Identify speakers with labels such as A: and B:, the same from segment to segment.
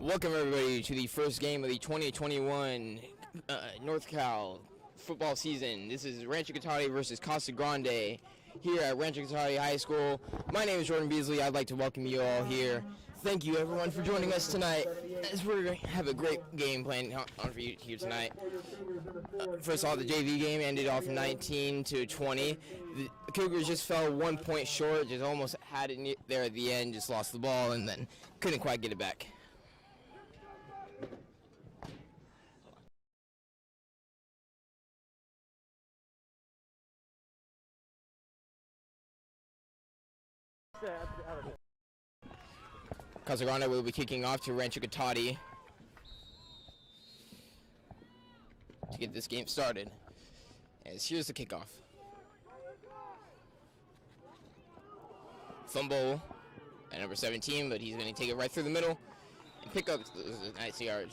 A: Welcome everybody to the first game of the 2021 North Cal football season. This is Rancho Cotate versus Casa Grande here at Rancho Cotate High School. My name is Jordan Beasley. I'd like to welcome you all here. Thank you everyone for joining us tonight as we're going to have a great game planned on for you here tonight. First of all, the JV game ended off 19-20. The Cougars just fell 1 point short, just almost had it there at the end, just lost the ball and then couldn't quite get it back. Casa Grande will be kicking off to Rancho Cotate to get this game started. As here's the kickoff. Fumble at number 17, but he's going to take it right through the middle and pick up a nice yard.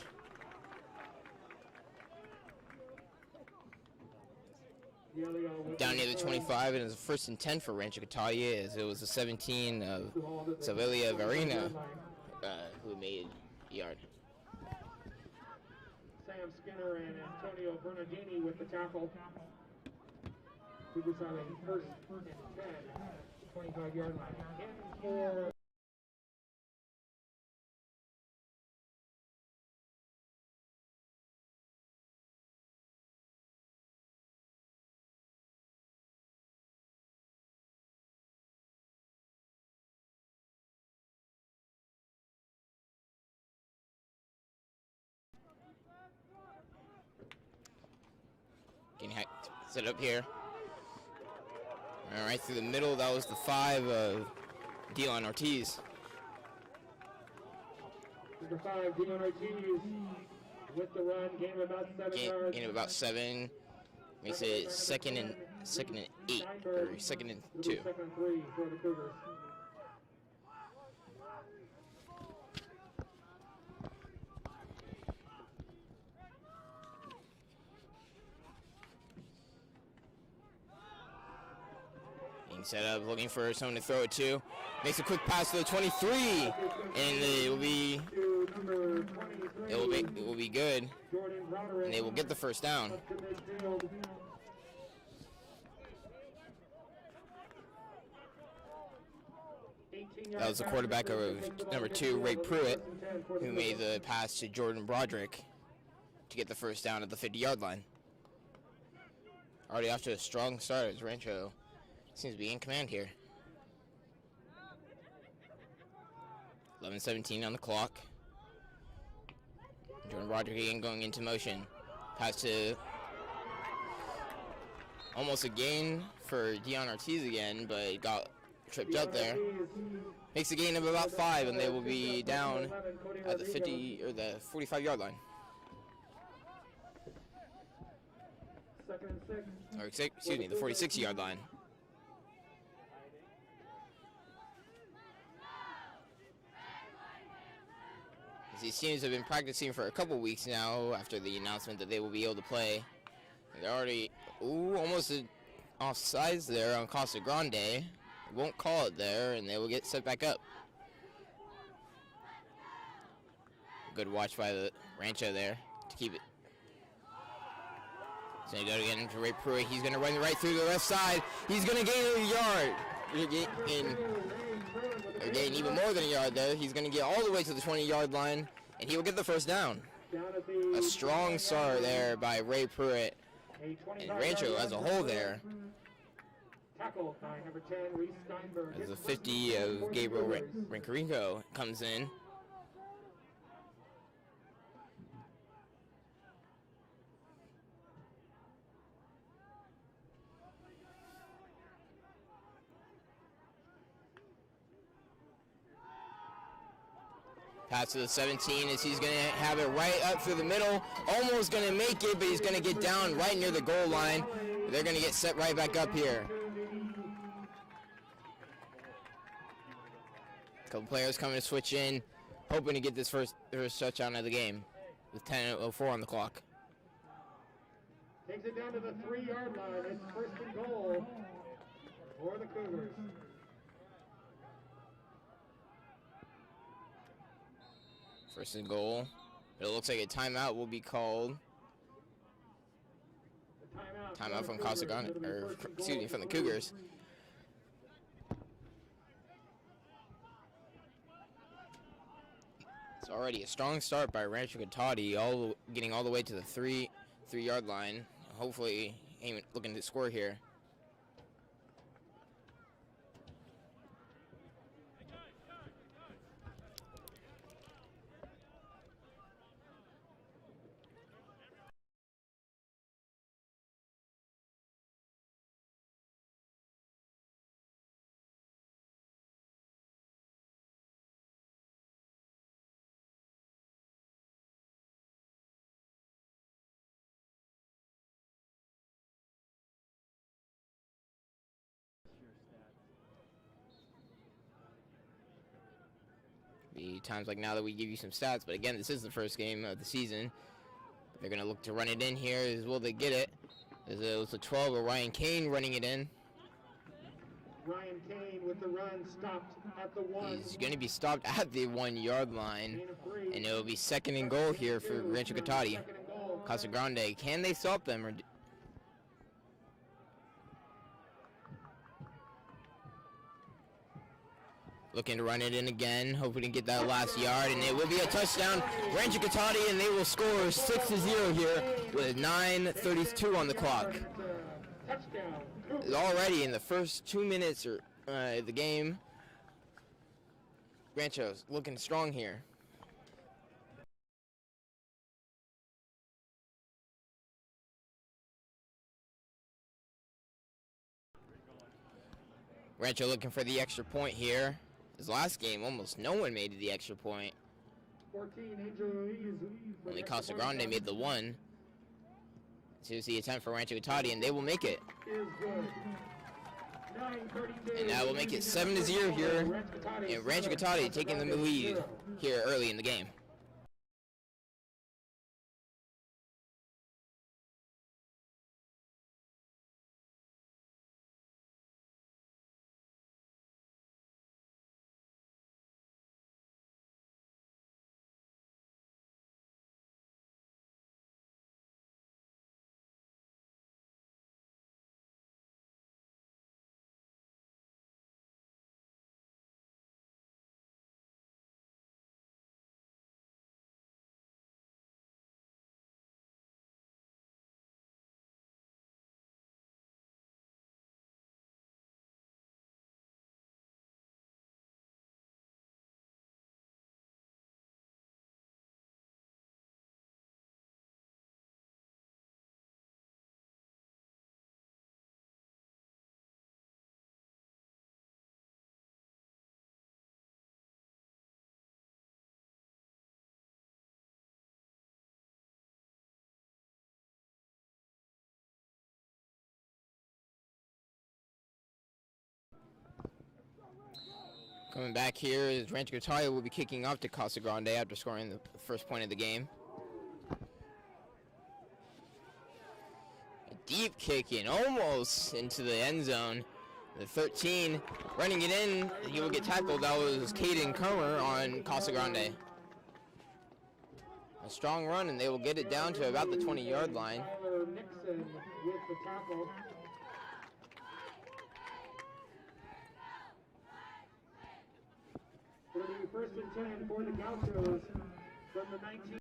A: Down near the 25, and it's a first and 10 for Rancho Cotate, as it was the 17 of Sevilla Varina who made yard.
B: Sam Skinner and Antonio Bernardini with the tackle. Cougars have a first and 10, 25-yard line. In for
A: set up here. All right, through the middle, that was the 5 of Dion Ortiz.
B: Number 5, Dion Ortiz with the run, gain of about 7 yards.
A: Gain of about 7. Makes it second and 8, or second and 2.
B: Second and 3 for the Cougars.
A: Set up, looking for someone to throw it to. Makes a quick pass to the 23, and it will be good, and they will get the first down. That was the quarterback of number 2, Ray Pruitt, who made the pass to Jordan Broderick to get the first down at the 50-yard line. Already off to a strong start as Rancho seems to be in command here. 11:17 on the clock. Jordan Broderick again going into motion. Pass to almost a gain for Dion Ortiz again, but got tripped up there. Makes a gain of about 5, and they will be down at the 50 or the 45-yard line. Or excuse me, the 46-yard line. These teams have been practicing for a couple weeks now after the announcement that they will be able to play. And they're already, almost offsides there on Casa Grande. Won't call it there, and they will get set back up. Good watch by the Rancho there to keep it. He's going to go again to Ray Pruitt. He's going to run right through the left side. He's going to gain a yard. Or gain even more than a yard there. He's going to get all the way to the 20-yard line, and he will get the first down. A strong start there by Ray Pruitt and Rancho as a whole there. As the 50 of Gabriel Rincarico comes in. Pass to the 17 as he's going to have it right up through the middle. Almost going to make it, but he's going to get down right near the goal line. They're going to get set right back up here. A couple players coming to switch in, hoping to get this first touchdown of the game with 10:04 on the clock.
B: Takes it down to the 3-yard line. It's first and goal for the Cougars.
A: First and goal. It looks like a timeout will be called. Timeout from Casa Grande, or excuse me, from the Cougars. It's already a strong start by Rancho Cotate, getting all the way to the three-yard line. Hopefully, aiming, looking to score here. Be times like now that we give you some stats, but again, this is the first game of the season. They're going to look to run it in here. Will they get it? It was a 12 of Ryan Kane running it in.
B: Ryan Kane with the run stopped at the 1.
A: He's going to be stopped at the 1-yard line, and it will be second and goal here for Rancho Cotate. Casa Grande, can they stop them? Or looking to run it in again, hoping to get that last yard, and it will be a touchdown. Rancho Cotate, and they will score 6-0 here with 9:32 on the clock. Already in the first 2 minutes of the game, Rancho's looking strong here. Rancho looking for the extra point here. His last game, almost no one made the extra point.
B: 14,
A: only Casa Grande made the 1. So here's the attempt for Rancho Cotate, and they will make it. And that will make it 7-0 here, and Rancho Cotate taking the lead here early in the game. Coming back here is Rancho Cotate will be kicking off to Casa Grande after scoring the first point of the game. A deep kick in, almost into the end zone. The 13 running it in, he will get tackled. That was Caden Comer on Casa Grande. A strong run, and they will get it down to about the 20-yard line.
B: Nixon with the tackle. It'll be first and 10 for the Gauchos from the 19.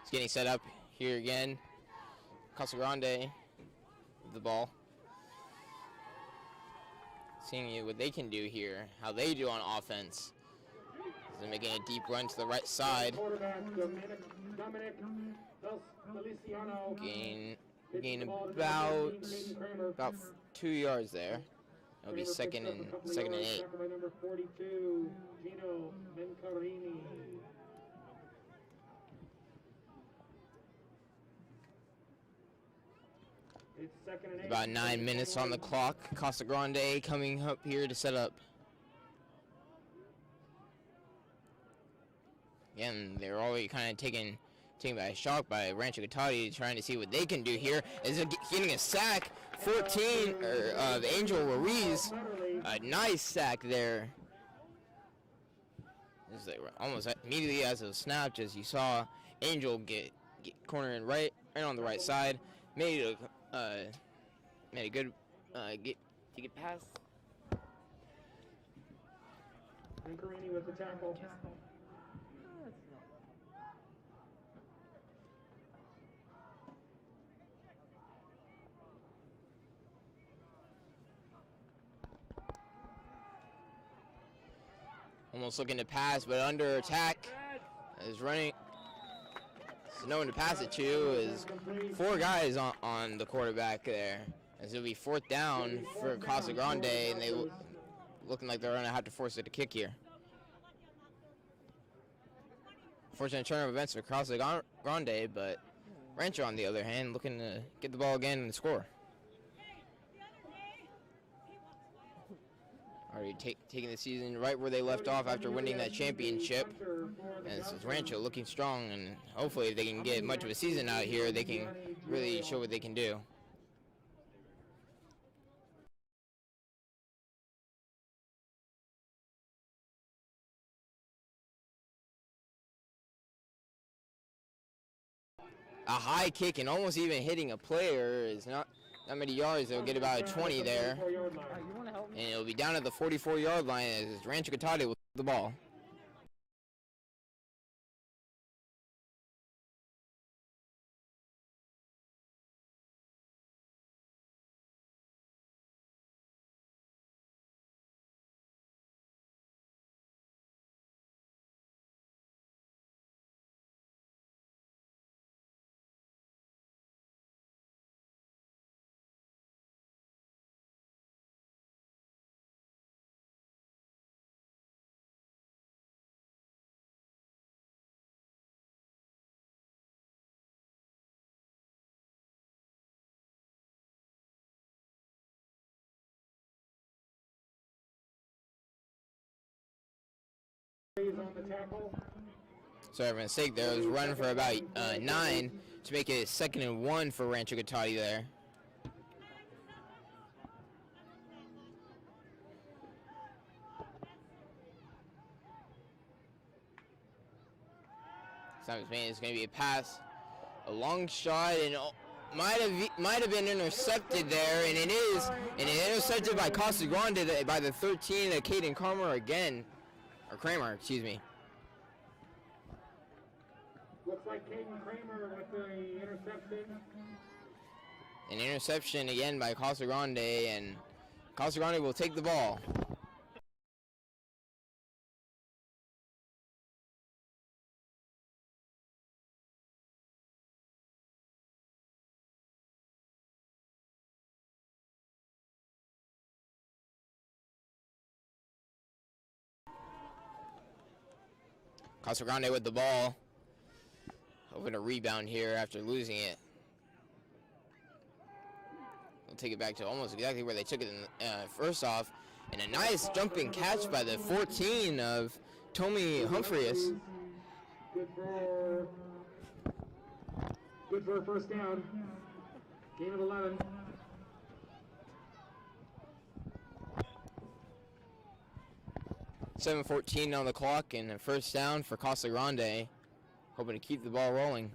A: It's getting set up here again. Casa Grande with the ball. Seeing what they can do here, how they do on offense. They're making a deep run to the right side. Gain about 2 yards there. It'll be second and 8.
B: Number 42, Gino Mencarini. It's second and 8.
A: About 9 minutes on the clock. Casa Grande coming up here to set up. Again, they're already kind of taking taken by shock by Rancho Cotate, trying to see what they can do here. Is getting a sack, 14 of Angel Ruiz. A nice sack there. This is like almost immediately as it was snapped, as you saw Angel get cornered right on the right side. Made a good get past.
B: Carini with the tackle.
A: Almost looking to pass, but under attack. Is running. So no one to pass it to. Is 4 guys on the quarterback there. As it'll be 4th down for Casa Grande, and they looking like they're going to have to force it to kick here. Fortunate turn of events for Casa Grande, but Rancho, on the other hand, looking to get the ball again and score. Already taking the season right where they left off after winning that championship. And this is Rancho looking strong, and hopefully if they can get much of a season out here, they can really show what they can do. A high kick and almost even hitting a player is not many yards. They'll get about a 20 there. And it'll be down at the 44-yard line as Rancho Cotate with the ball.
B: On the tackle.
A: Sorry for a mistake there. It was running for about 9 to make it 2nd and 1 for Rancho Cotate there. Simons man is going to be a pass, a long shot, and might have been intercepted there, and it is, and it intercepted by Casa Grande by the 13, Caden Kramer again. Or Kramer, excuse me.
B: Looks like Caden Kramer with the interception.
A: An interception again by Casa Grande, and Casa Grande will take the ball. Casa Grande with the ball. Hoping to rebound here after losing it. We'll take it back to almost exactly where they took it first off. And a nice jumping catch by the 14 of Tommy Humphreys.
B: Good for a first down. Game of 11.
A: .7:14 on the clock and a first down for Casa Grande. Hoping to keep the ball rolling.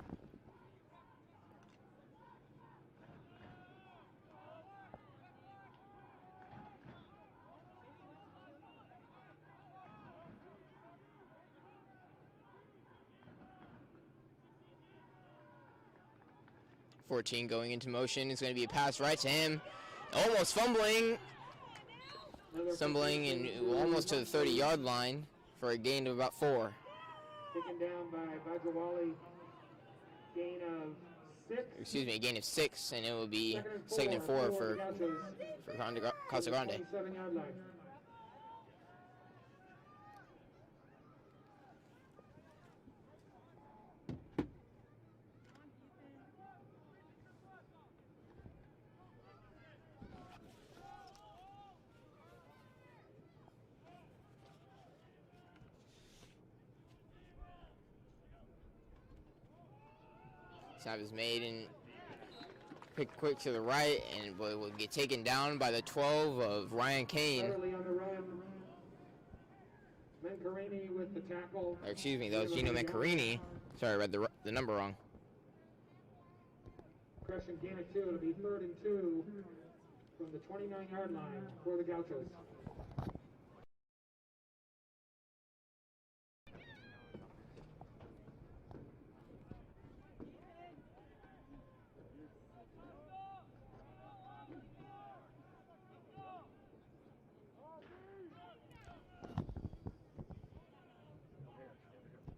A: .14 going into motion. It's going to be a pass right to him. Almost fumbling. Stumbling and almost to the 30-yard line for a gain of about 4.
B: Taken down by Bajawali. Gain of 6.
A: Excuse me, a gain of 6, and it will be 2nd and 4 for Casa Grande.
B: 27-yard line.
A: Snap is made and pick quick to the right, and will get taken down by the 12 of Ryan Kane.
B: Early on the run. Mancarini with the tackle.
A: Or excuse me, that was Gino Mancarini. Sorry, I read the number wrong.
B: Crushing gain of 2. It'll be 3rd and 2 from the 29-yard line for the Gauchos.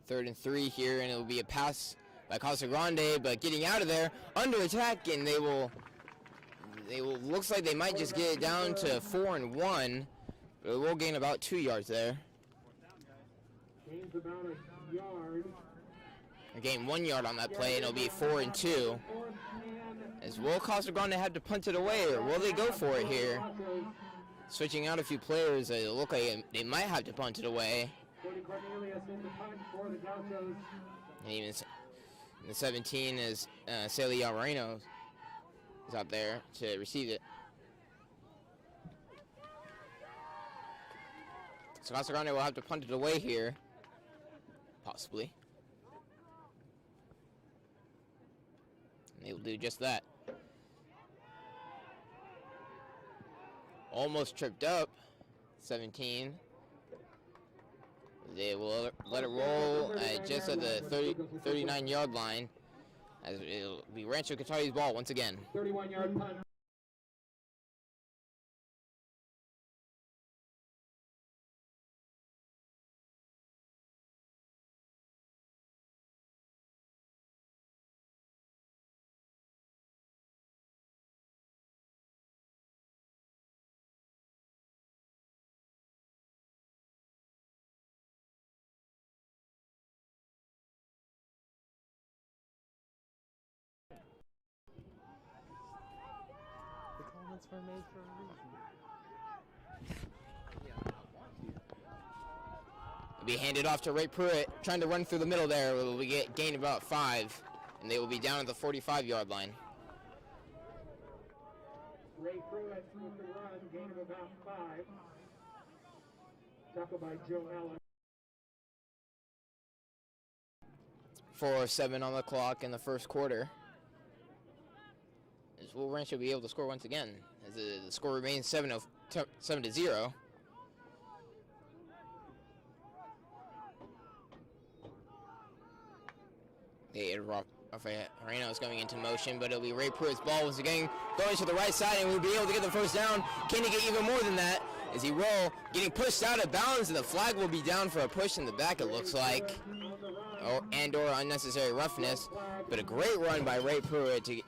A: Third and 3 here, and it'll be a pass by Casa Grande, but getting out of there under attack, and they will looks like they might just get it down to 4 and 1, but it will gain about 2 yards there.
B: Gains about a yard.
A: They gain 1 yard on that play, and it'll be 4 and 2. As will Casa Grande have to punt it away, or will they go for it here? Switching out a few players, it look like they might have to punt it away. And even in the 17 is Celia Moreno is out there to receive it. So Casa Grande will have to punt it away here, possibly. And they will do just that. Almost tripped up, 17. They will let it roll just at the 39-yard line, as it'll be Rancho Cotate's ball once again.
B: 31-yard punt.
C: Were made for a reason.
A: It'll be handed off to Ray Pruitt, trying to run through the middle there. Will we gain about 5, and they will be down at the 45-yard line.
B: Ray Pruitt with the run, gain of about 5. Tackled by Joe Allen.
A: 4:07 on the clock in the first quarter. As will Rancho be able to score once again, as the score remains 7-0. Rafael Moreno is coming into motion, but it'll be Ray Pruitt's ball once again going to the right side, and we'll be able to get the first down. Can he get even more than that? As he will, getting pushed out of bounds, and the flag will be down for a push in the back, it looks like, or unnecessary roughness. But a great run by Ray Pruitt to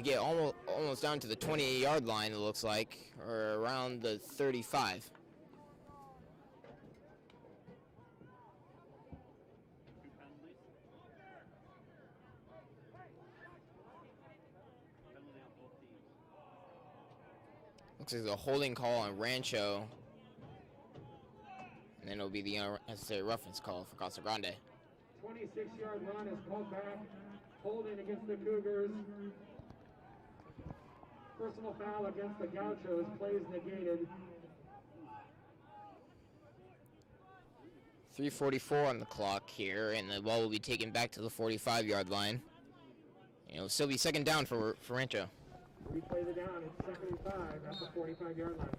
A: get almost down to the 28-yard line, it looks like, or around the 35. Looks like a holding call on Rancho, and then it'll be the unnecessary roughness call for Casa Grande.
B: 26-yard run is called back, holding against the Cougars. Personal foul against the Gauchos, plays negated.
A: 3:44 on the clock here, and the ball will be taken back to the 45-yard line. It'll still be second down for Rancho.
B: Replay the down, it's 2nd and 5 at the 45-yard line.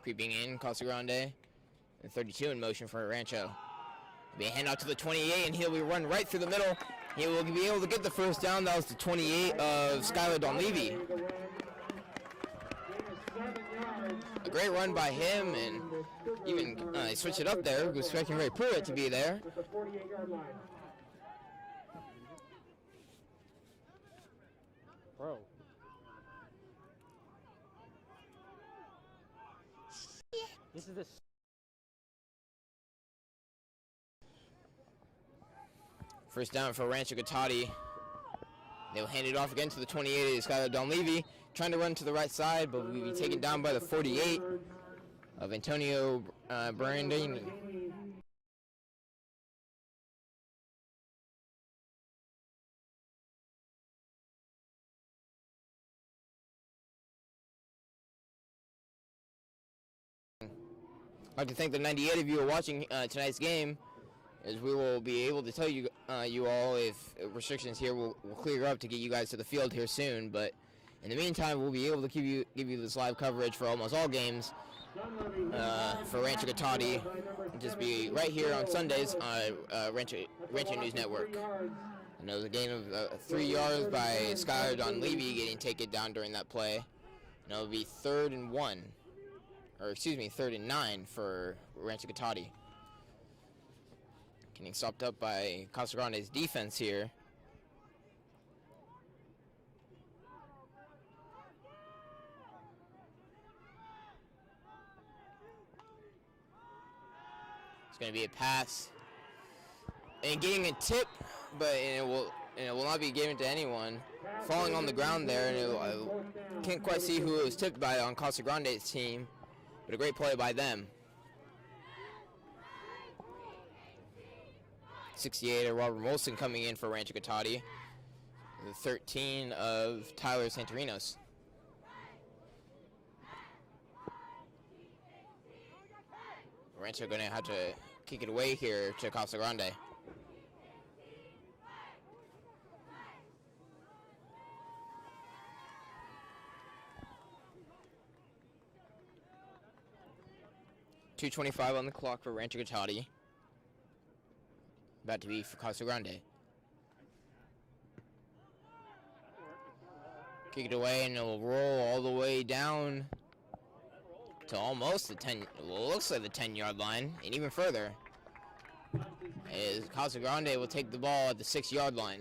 A: Creeping in, Casa Grande, and 32 in motion for Rancho. It'll be a handout to the 28, and he'll be run right through the middle. He will be able to get the first down. That was the 28 of Skylar Donlevy. A great run by him, and even switch it up there. We're expecting Ray Pruitt to be there.
C: Bro. This is the
A: first down for Rancho Cotate. They'll hand it off again to the 28 of Skylar Donlevy, trying to run to the right side, but will be taken down by the 48. of Antonio Brandini. I'd like to thank the 98 of you who are watching tonight's game, as we will be able to tell you you all if restrictions here will clear up to get you guys to the field here soon. But in the meantime, we'll be able to give you this live coverage for almost all games for Rancho Cotate. Just be right here on Sundays on Rancho News Network. And there was a gain of 3 yards by Skylar Don Levy getting taken down during that play. And it'll be 3rd and 1. Or excuse me, 3rd and 9 for Rancho Cotate. Getting stopped up by Casa Grande's defense here. It's going to be a pass. And getting a tip, but it will not be given to anyone. Falling on the ground there, and I can't quite see who it was tipped by on Casa Grande's team. But a great play by them. 68 of Robert Molson coming in for Rancho Cotate. The 13 of Tyler Santorinos. Rancho going to have to kick it away here to Casa Grande. .225 on the clock for Rancho Cotate. About to be for Casa Grande. Kick it away and it'll roll all the way down to almost the 10, well, looks like the 10-yard line, and even further. As Casa Grande will take the ball at the 6-yard line.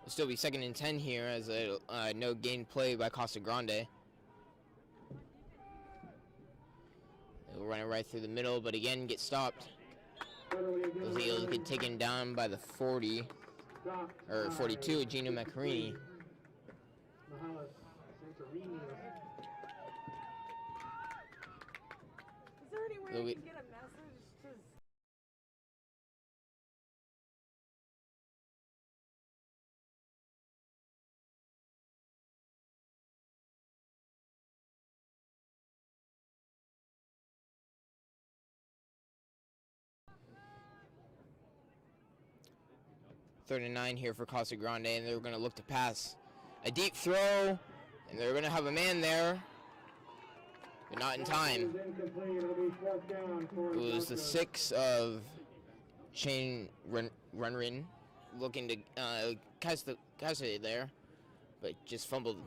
A: It'll still be 2nd and 10 here as a no gain play by Casa Grande. They'll run it right through the middle, but again get stopped. Those Eagles get taken down by the 40, or 42, Gino Macarini.
D: Is there any way I can get a message to...
A: Third and 9 here for Casa Grande, and they're going to look to pass a deep throw, and they're going to have a man there, but not in time. It was the 6 of Shane Runrin looking to catch it there, but just fumbled.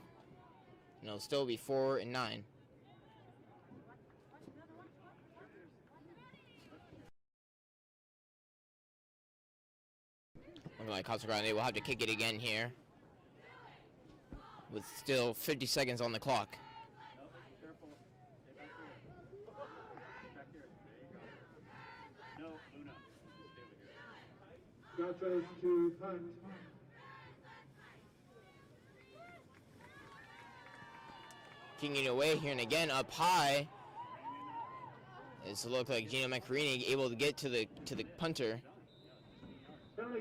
A: And it'll still be 4 and 9. Looking like Casa Grande will have to kick it again here, with still 50 seconds on the clock.
B: Got those to punt.
A: Kicking it away here and again up high. It's look like Gino Macarini able to get to the punter.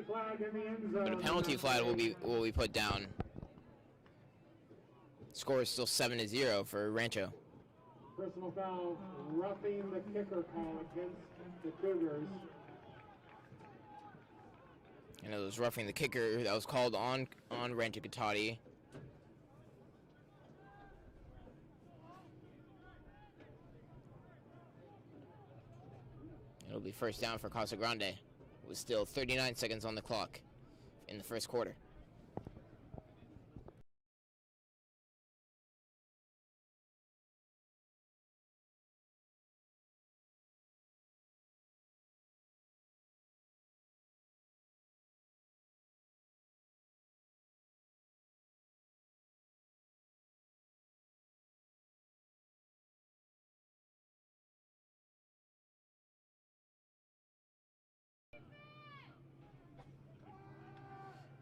B: flag in the end zone.
A: But a penalty flag will be put down. Score is still 7-0 for Rancho.
B: Personal foul, roughing the kicker call against the Cougars.
A: And it was roughing the kicker that was called on Rancho Cotate. It'll be first down for Casa Grande, with still 39 seconds on the clock in the first quarter.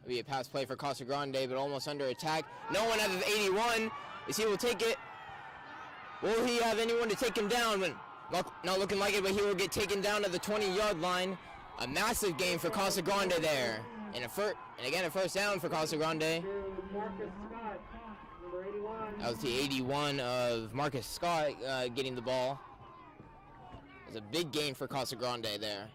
A: It'll be a pass play for Casa Grande, but almost under attack. No one at the 81. Is he will take it? Will he have anyone to take him down? But not looking like it, but he will get taken down to the 20-yard line. A massive gain for Casa Grande there. And again a first down for Casa Grande.
B: Marcus Scott, number 81.
A: That was the 81 of Marcus Scott getting the ball. It was a big gain for Casa Grande there.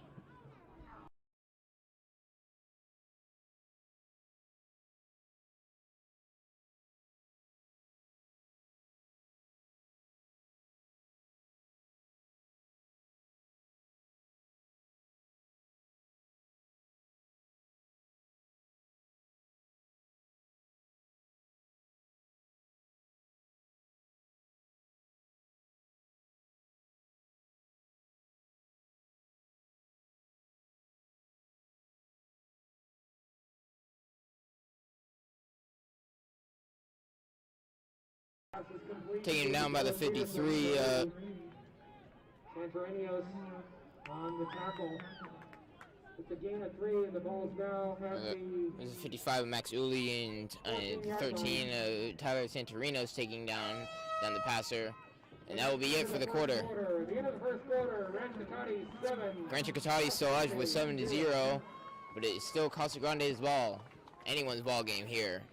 A: Taking him down by the 53.
B: Santorinios on the tackle. It's a gain of 3, and the ball's now at the...
A: This is 55 of Max Uli and 13 Tyler Santorinos taking down the passer. And that will be it for the quarter.
B: The end of the first quarter, Rancho Cotate 7.
A: Rancho Cotate still edge with 7-0, but it's still Casa Grande's ball. Anyone's ball game here.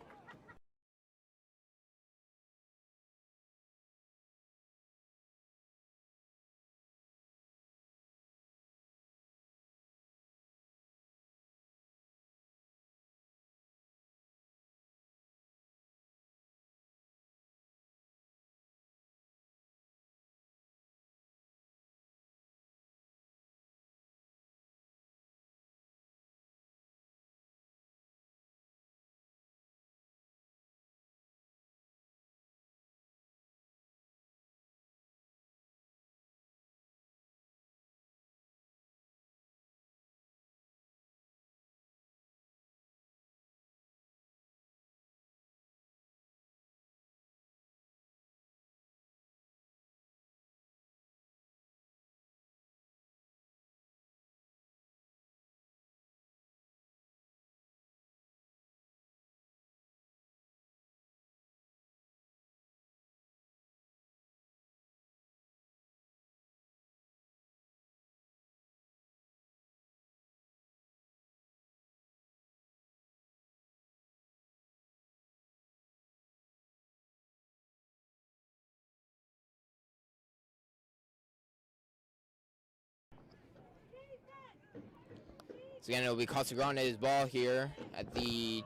A: So again, it'll be Casa Grande's ball here at the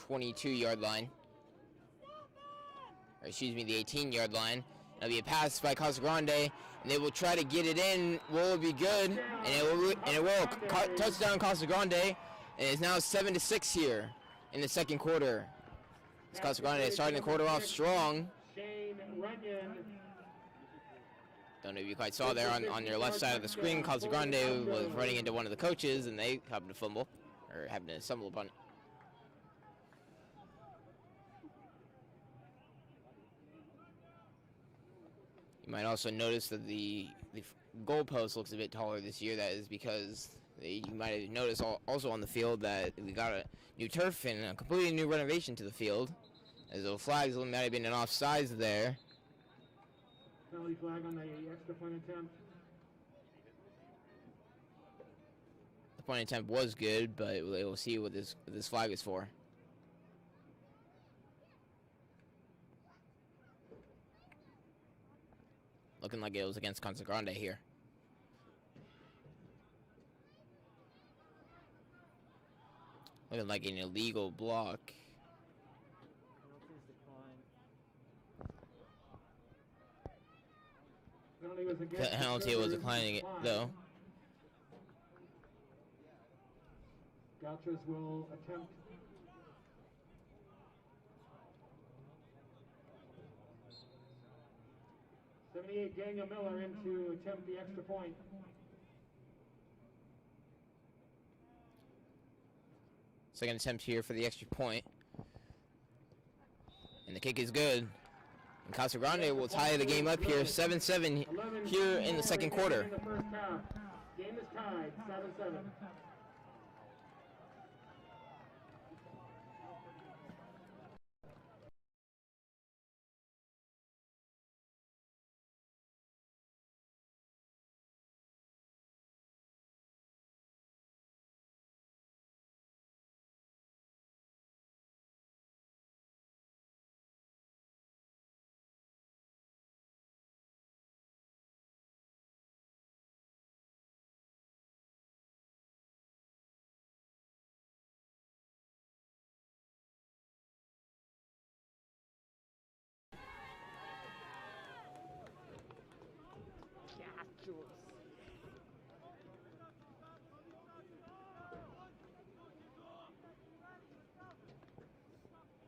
A: 22-yard line. Or excuse me, the 18-yard line. It'll be a pass by Casa Grande, and they will try to get it in. Will it be good? And it will. Touchdown Casa Grande, and it's now 7-6 here in the second quarter. It's Casa Grande starting the quarter off strong. Don't know if you quite saw there on your left side of the screen, Casa Grande was running into one of the coaches, and they happened to fumble, or happened to stumble upon it. You might also notice that the goalpost looks a bit taller this year. That is because you might have noticed also on the field that we got a new turf and a completely new renovation to the field. As the flags might have been an offsides there.
B: Penalty flag on the extra point attempt.
A: The point attempt was good, but we'll see what this flag is for. Looking like it was against Casa Grande here. Looking like an illegal block. Penalty was declining it, though.
B: Gauchos will attempt. '78 Daniel Miller in to attempt the extra point.
A: Second attempt here for the extra point. And the kick is good. And Casa Grande will tie the game up here, 7-7 here in the second quarter.
B: In the first half. Game is tied, 7-7.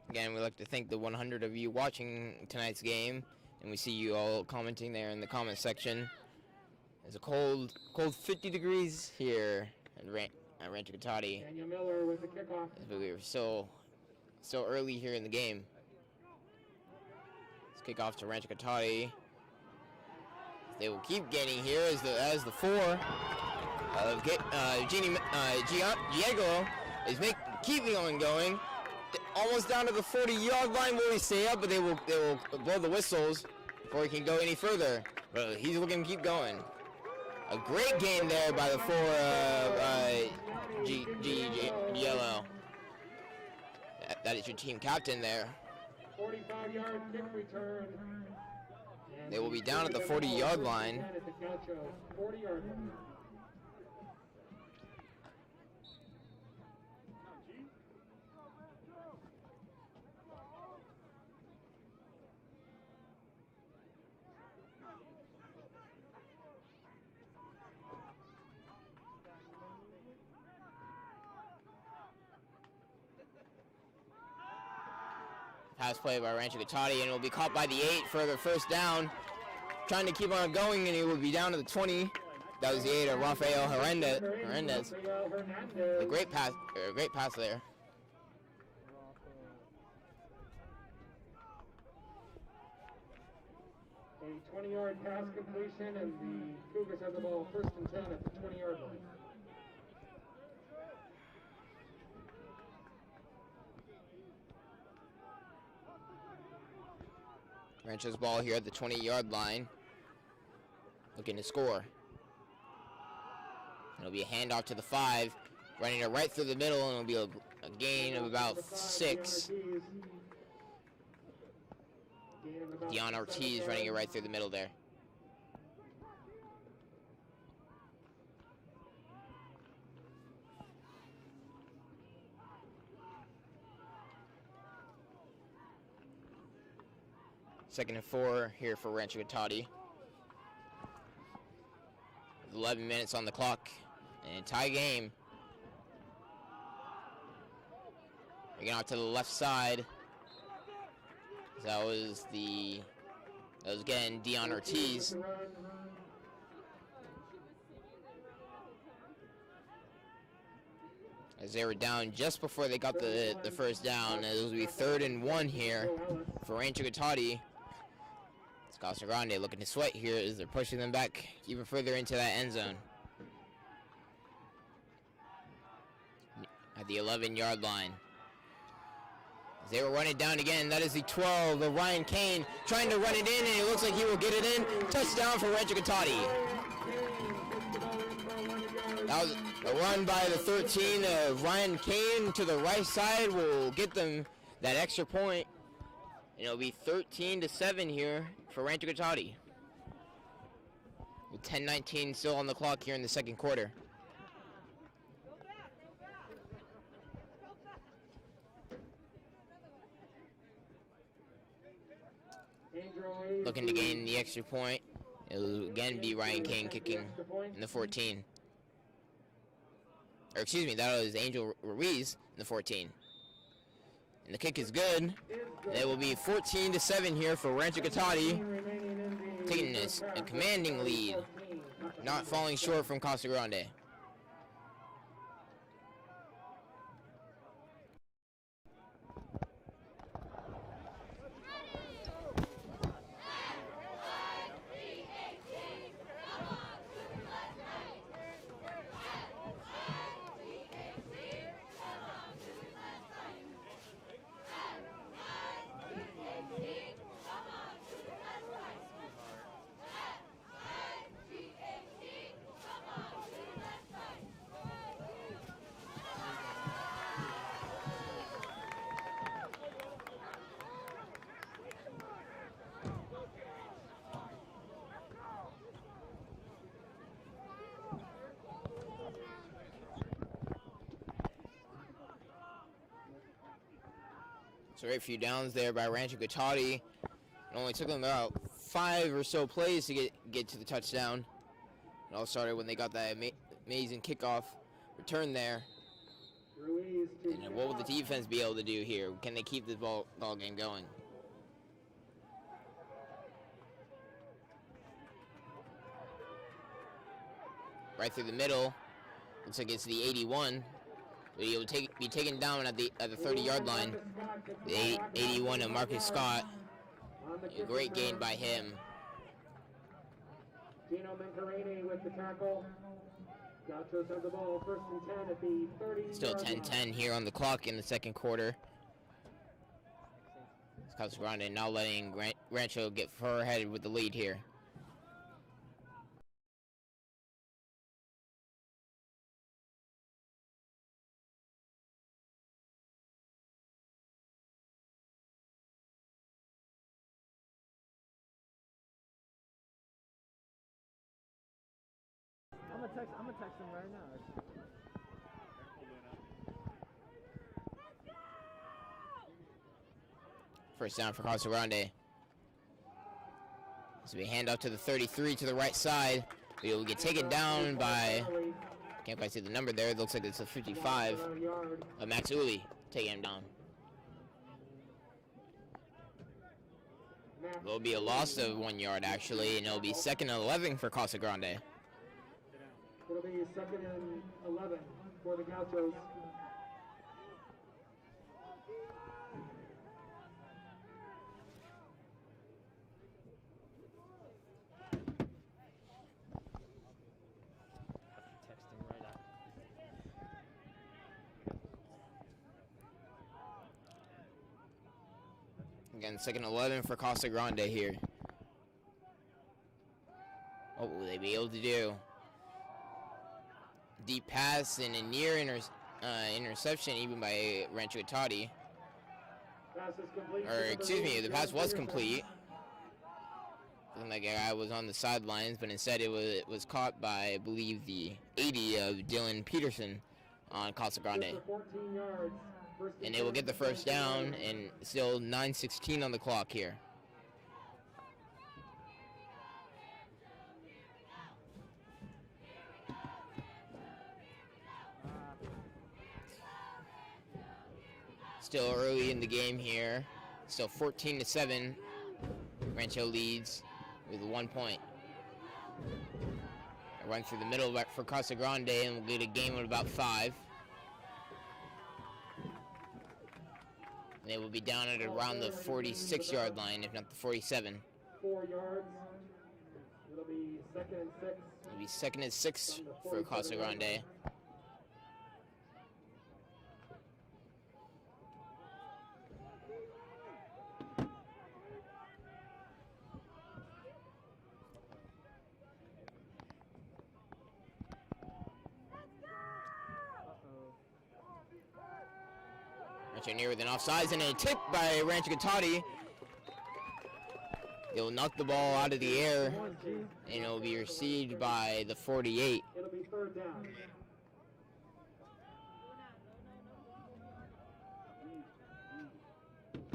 A: Again, we'd like to thank the 100 of you watching tonight's game, and we see you all commenting there in the comment section. It's a cold 50 degrees here at Rancho Cotate.
B: Daniel Miller with the kickoff.
A: As we were still early here in the game. Let's kick off to Rancho Cotate. They will keep getting here as the four of Diego is keeping on going. Almost down to the 40-yard line. Will he stay up? But they will blow the whistles before he can go any further. But he's looking to keep going. A great game there by the four Yellow. That is your team captain there.
B: 45-yard kick return.
A: They will be down at the 40-yard line.
B: 40-yard line.
A: Pass play by Rancho Cotate, and it will be caught by the 8 for the first down. Trying to keep on going, and he will be down to the 20. That was the 8 of Rafael Hernandez. A great pass there.
B: A 20-yard pass completion, and the Cougars have the ball 1st and 10 at the 20-yard line.
A: Rancho's ball here at the 20-yard line. Looking to score. It'll be a handoff to the 5. Running it right through the middle, and it'll be a gain of about 6. Dion Ortiz running it right through the middle there. Second and 4 here for Rancho Cotate. 11 minutes on the clock and a tie game. We're off to the left side. That was again Dion Ortiz. As they were down just before they got the first down. It will be 3rd and 1 here for Rancho Cotate. It's Casa Grande looking to sweat here as they're pushing them back even further into that end zone. At the 11-yard line. As they will run it down again. That is the 12 of Ryan Kane trying to run it in, and it looks like he will get it in. Touchdown for Rancho Cotate. A run by the 13 of Ryan Kane to the right side will get them that extra point. And it'll be 13-7 here for Rancho Cotate. With 10:19 still on the clock here in the second quarter. Looking to gain the extra point. It'll again be Ryan Kane kicking in the 14. Or excuse me, that was Angel Ruiz in the 14. And the kick is good. It will be 14-7 here for Rancho Cotate, taking a commanding lead, not falling short from Casa Grande. So very few downs there by Rancho Cotate. It only took them about 5 or so plays to get to the touchdown. It all started when they got that amazing kickoff return there. And what will the defense be able to do here? Can they keep the ball game going? Right through the middle. Looks like it's the 81. But he'll be taken down at the 30-yard line. The 81 of Marcus Scott. A great gain by him.
B: Dino Mancarini with the tackle. Gauchos have the ball, 1st and 10 at the 30.
A: Still 10-10 here on the clock in the second quarter. Casa Grande now letting Rancho get far ahead with the lead here.
C: I'm gonna text him right now.
A: First down for Casa Grande. This will be a handoff to the 33 to the right side. We will get taken down by, can't quite see the number there. It looks like it's a 55 of Max Uli taking him down. It will be a loss of 1 yard actually, and it'll be 2nd and 11 for Casa Grande.
B: It'll be 2nd and 11 for the Gauchos.
C: Texting right out.
A: Again, 2nd and 11 for Casa Grande here. What will they be able to do? Deep pass and a near interception even by Rancho Cotate. Or excuse me, the pass was complete. Looking like a guy was on the sidelines, but instead it was caught by, I believe, the 80 of Dylan Peterson on Casa Grande. And they will get the first down, and still 9:16 on the clock here. Still early in the game here. Still 14-7. Rancho leads with 1 point. A run through the middle for Casa Grande, and we'll get a game of about 5. They will be down at around the 46-yard line, if not the 47.
B: 4 yards. It'll be 2nd and 6.
A: It'll be 2nd and 6 for Casa Grande. Rancho near with an offsides and a tip by Rancho Cotate. They will knock the ball out of the air, and it will be received by the 48.
B: It'll be third down.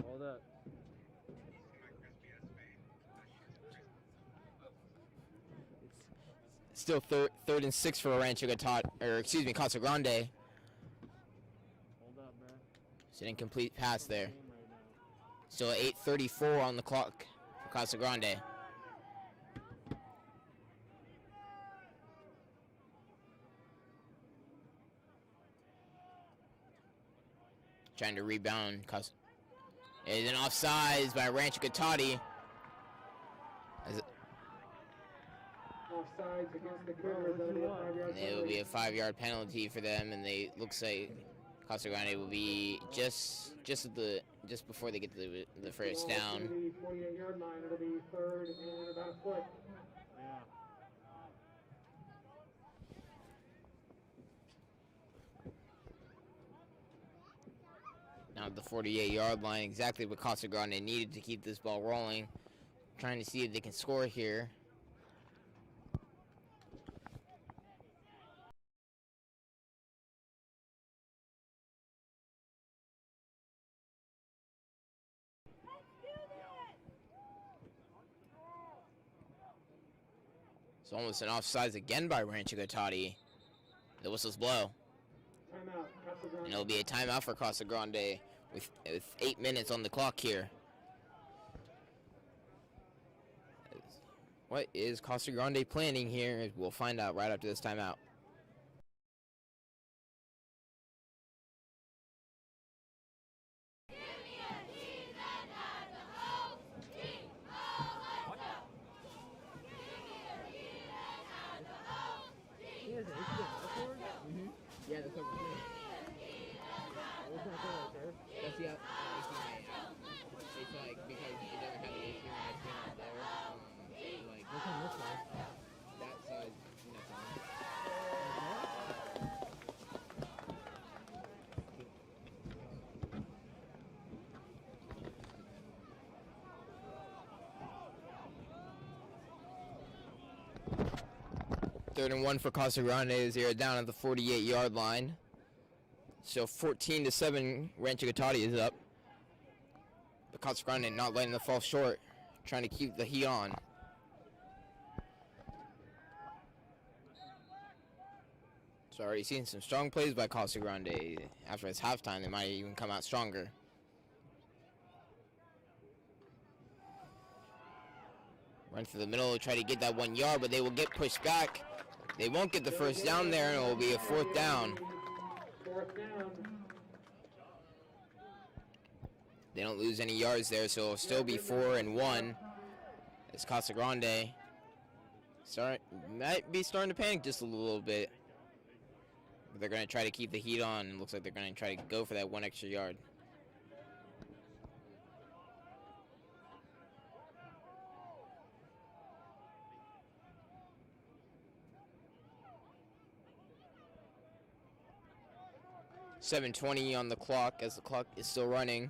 C: Hold up.
A: Still third and 6 for Rancho Cotate, or excuse me, Casa Grande.
C: Hold up, man.
A: It's an incomplete pass there.
C: Game right now.
A: Still 8:34 on the clock for Casa Grande. Trying to rebound. It's an offsides by Rancho Cotate.
B: Offsides against the Cougars. That'll be a 5-yard
A: It will be
B: penalty.
A: a 5-yard penalty for them, and they looks like Casa Grande will be just before they get to the first
B: Ball
A: down.
B: to the 48-yard line. It'll be third and about a foot.
C: Yeah.
A: Now at the 48-yard line, exactly what Casa Grande needed to keep this ball rolling. Trying to see if they can score here. It's almost an offsides again by Rancho Cotate. The whistles blow.
B: Timeout. Casa Grande.
A: And it'll be a timeout for Casa Grande with 8 minutes on the clock here. What is Casa Grande planning here? We'll find out right after this timeout.
C: He has an HDMI cord?
A: Yeah, that's over here.
C: What's that thing right there?
A: That's the HDMI. It's like because it doesn't have the HDMI channel there. Like
C: What's on this side?
A: that side, nothing. Third and 1 for Casa Grande as they are down at the 48-yard line. So 14-7, Rancho Cotate is up. But Casa Grande not letting them fall short, trying to keep the heat on. So already seen some strong plays by Casa Grande. After it's halftime, they might even come out stronger. Run through the middle, try to get that 1 yard, but they will get pushed back. They won't get the first down there, and it will be a 4th down.
B: Fourth down.
A: They don't lose any yards there, so it'll still be 4 and 1. It's Casa Grande. Might be starting to panic just a little bit. But they're going to try to keep the heat on. It looks like they're going to try to go for that 1 extra yard. .7:20 on the clock as the clock is still running.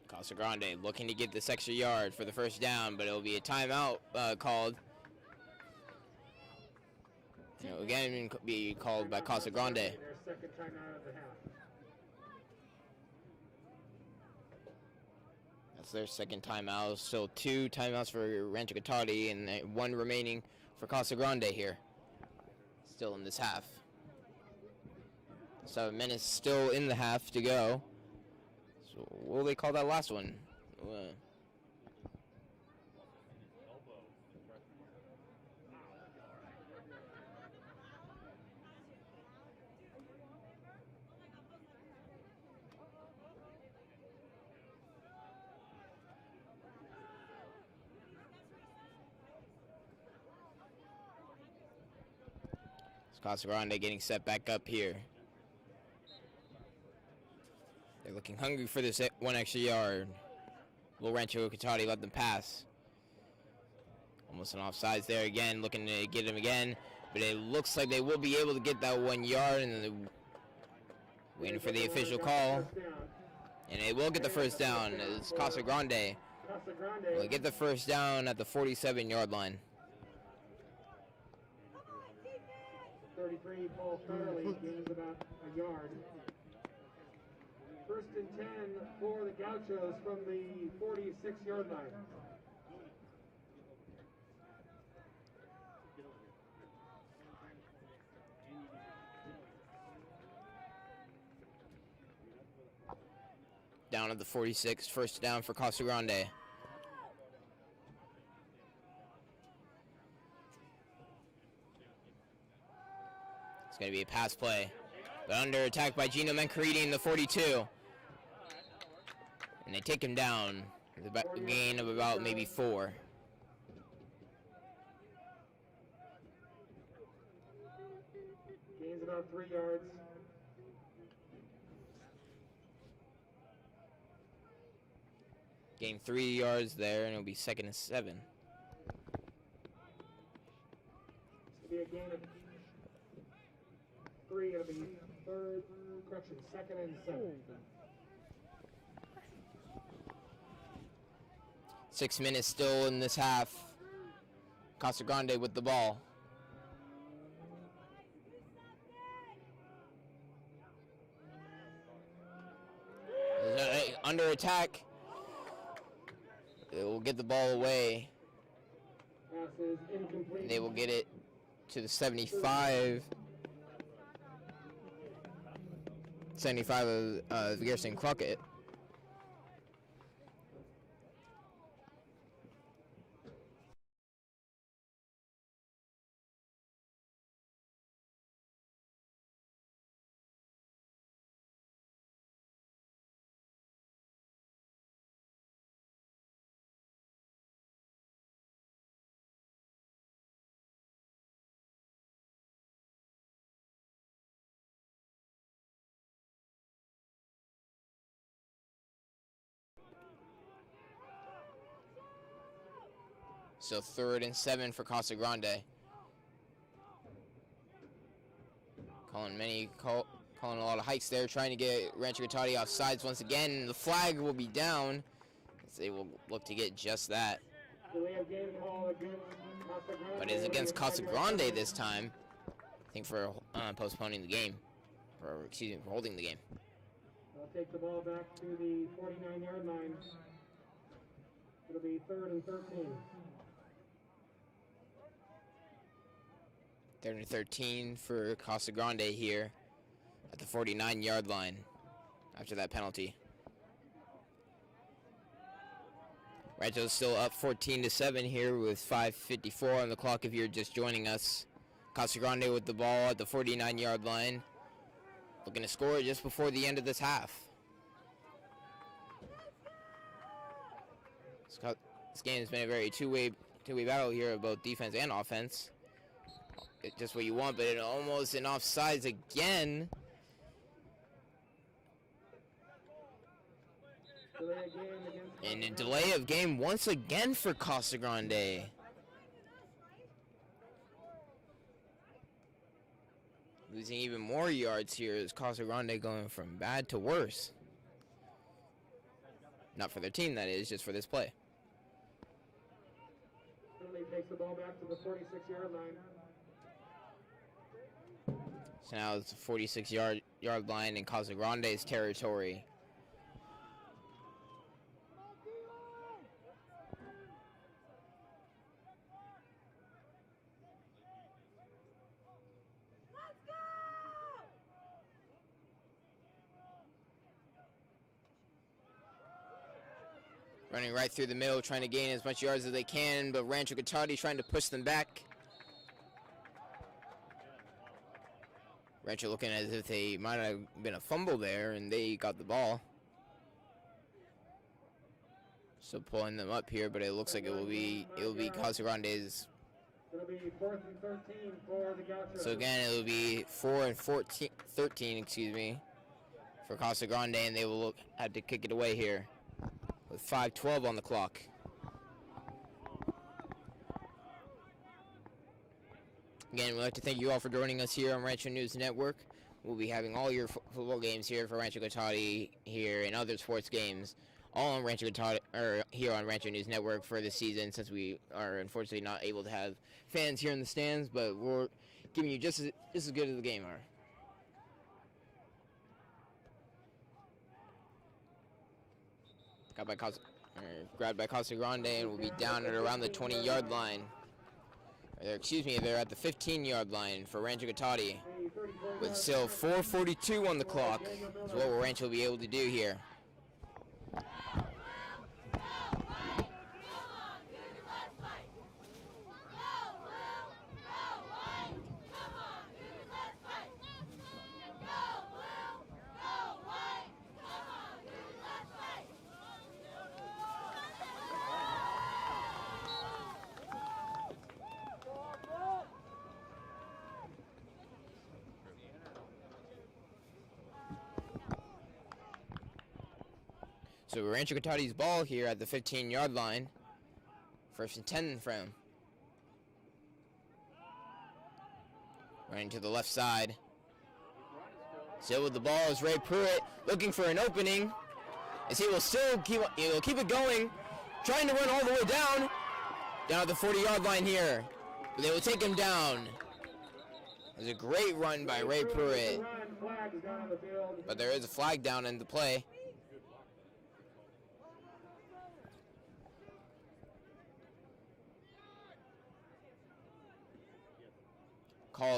A: Casa Grande looking to get this extra yard for the first down, but it'll be a timeout called. It'll again be called by Casa Grande.
B: Their second timeout of the half.
A: That's their second timeout. Still 2 timeouts for Rancho Cotate and 1 remaining for Casa Grande here. Still in this half. 7 minutes still in the half to go. So what will they call that last one? Casa Grande getting set back up here. They're looking hungry for this 1 extra yard. Will Rancho Cotate let them pass? Almost an offsides there again, looking to get him again. But it looks like they will be able to get that 1 yard, and then waiting for the official call. And they will get the first down as Casa Grande will get the first down at the 47-yard line.
B: 33, Paul Farley gains about a yard. First and 10 for the Gauchos from the 46-yard line.
A: Down at the 46, first down for Casa Grande. It's going to be a pass play, but under attack by Gino Mancariti in the 42. And they take him down with a gain of about maybe 4.
B: Gains about 3 yards.
A: Gain 3 yards there, and it'll be 2nd and 7.
B: It'll be a gain of 3. It'll be 2nd and 7.
A: 6 minutes still in this half. Casa Grande with the ball. Under attack. They will get the ball away.
B: Pass is incomplete.
A: And they will get it to the 75. 75 of Garrison Crockett. So 3rd and 7 for Casa Grande. Calling a lot of hikes there, trying to get Rancho Cotate off sides once again. The flag will be down, as they will look to get just that. But it's against Casa Grande this time. I think for postponing the game, or excuse me, for holding the game.
B: They'll take the ball back to the 49-yard line. It'll be 3rd and 13.
A: 3rd and 13 for Casa Grande here at the 49-yard line after that penalty. Rancho's still up 14-7 here with 5:54 on the clock if you're just joining us. Casa Grande with the ball at the 49-yard line, looking to score just before the end of this half. This game has been a very two-way battle here of both defense and offense. It's just what you want, but it almost in offsides again. And a delay of game once again for Casa Grande. Losing even more yards here is Casa Grande going from bad to worse. Not for their team, that is, just for this play.
B: Finley takes the ball back to the 46-yard line.
A: So now it's a 46-yard line in Casa Grande's territory. Running right through the middle, trying to gain as much yards as they can, but Rancho Cotate trying to push them back. Rancho looking as if they might have been a fumble there, and they got the ball. So pulling them up here, but it looks like it will be Casa Grande's.
B: It'll be 4th and 13 for the Gauchos.
A: So again, it will be 13, excuse me, for Casa Grande, and they will have to kick it away here with 5:12 on the clock. Again, we'd like to thank you all for joining us here on Rancho News Network. We'll be having all your football games here for Rancho Cotate here and other sports games, all on Rancho Cotate, or here on Rancho News Network for this season, since we are unfortunately not able to have fans here in the stands, but we're giving you just as good as the game are. Grabbed by Casa Grande and will be down at around the 20-yard line. They're at the 15-yard line for Rancho Cotate with still 4:42 on the clock. Is what Rancho will be able to do here. So Rancho Cotate's ball here at the 15-yard line. First and 10 from him. Running to the left side. Still with the ball is Ray Pruitt looking for an opening. As he will still keep it going. Trying to run all the way down. Down at the 40-yard line here. But they will take him down. It was a great run by Ray Pruitt. But there is a flag down in the play.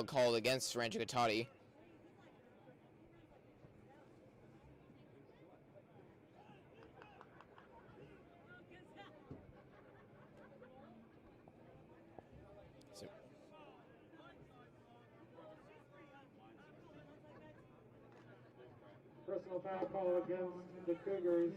A: Called against Rancho Cotate.
B: Personal foul call against the Cougars.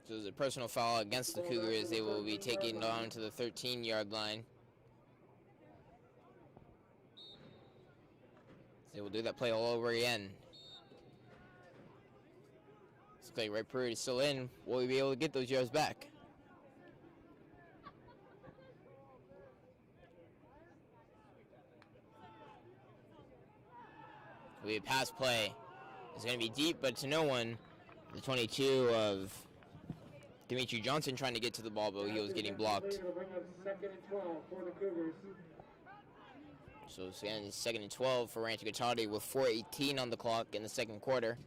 A: So there's a personal foul against the Cougars. They will be taken down to the 13-yard line. They will do that play all over again. Looks like Ray Pruitt is still in. Will we be able to get those yards back? It'll be a pass play. It's going to be deep, but to no one. The 22 of Dimitri Johnson trying to get to the ball, but he was getting blocked.
B: Second and 12 for the Cougars.
A: So again, second and 12 for Rancho Cotate with 4:18 on the clock in the second quarter.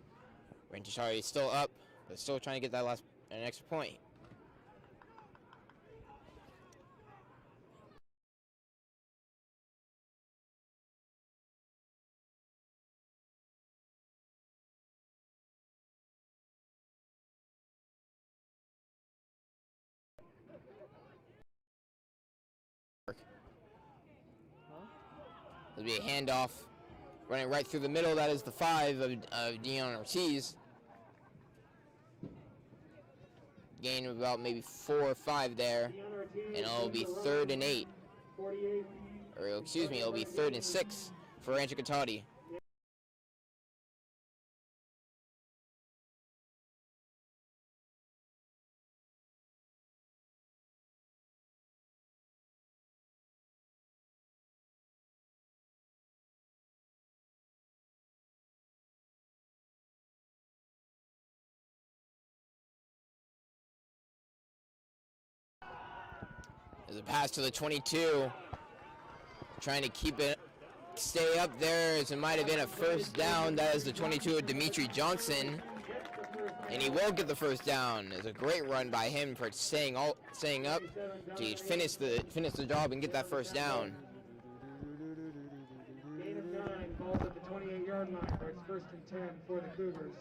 A: Rancho Cotate is still up, but still trying to get an extra point. There'll be a handoff running right through the middle. That is the 5 of Dion Ortiz. Gain of about maybe 4 or 5 there. And it'll be 3rd and 8. Or excuse me, it'll be 3rd and 6 for Rancho Cotate. There's a pass to the 22. Trying to stay up there as it might have been a first down. That is the 22 of Dimitri Johnson. And he will get the first down. It's a great run by him for staying up to finish the job and get that first down.
B: Gain of 9, ball's at the 28-yard line. It's first and 10 for the Cougars.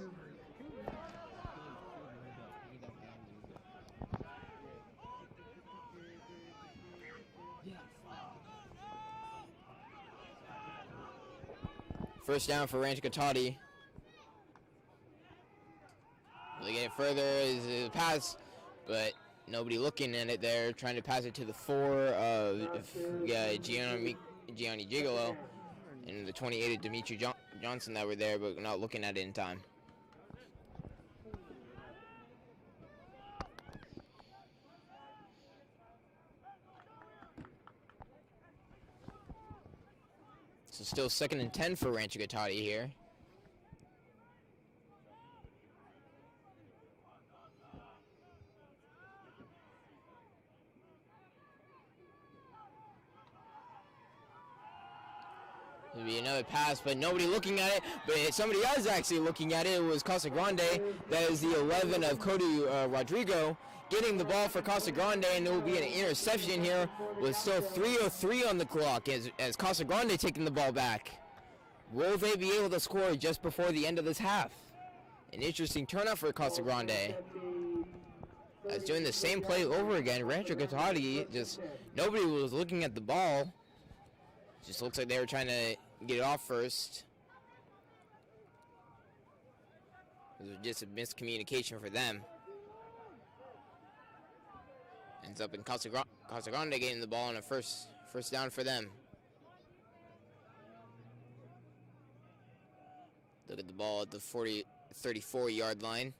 A: First down for Rancho Cotate. They get it further is a pass, but nobody looking at it there. Trying to pass it to the 4 of Gianni Gigolo and the 28 of Dimitri Johnson that were there, but not looking at it in time. So still 2nd and 10 for Rancho Cotate here. There'll be another pass, but nobody looking at it. But somebody else actually looking at it. It was Casa Grande. That is the 11 of Cody Rodrigo getting the ball for Casa Grande, and there will be an interception here with still 3:03 on the clock as Casa Grande taking the ball back. Will they be able to score just before the end of this half? An interesting turnout for Casa Grande. As doing the same play over again, Rancho Cotate, just nobody was looking at the ball. Just looks like they were trying to get it off first. It was just a miscommunication for them. Ends up in Casa Grande getting the ball on a first down for them. Look at the ball at the 34-yard line.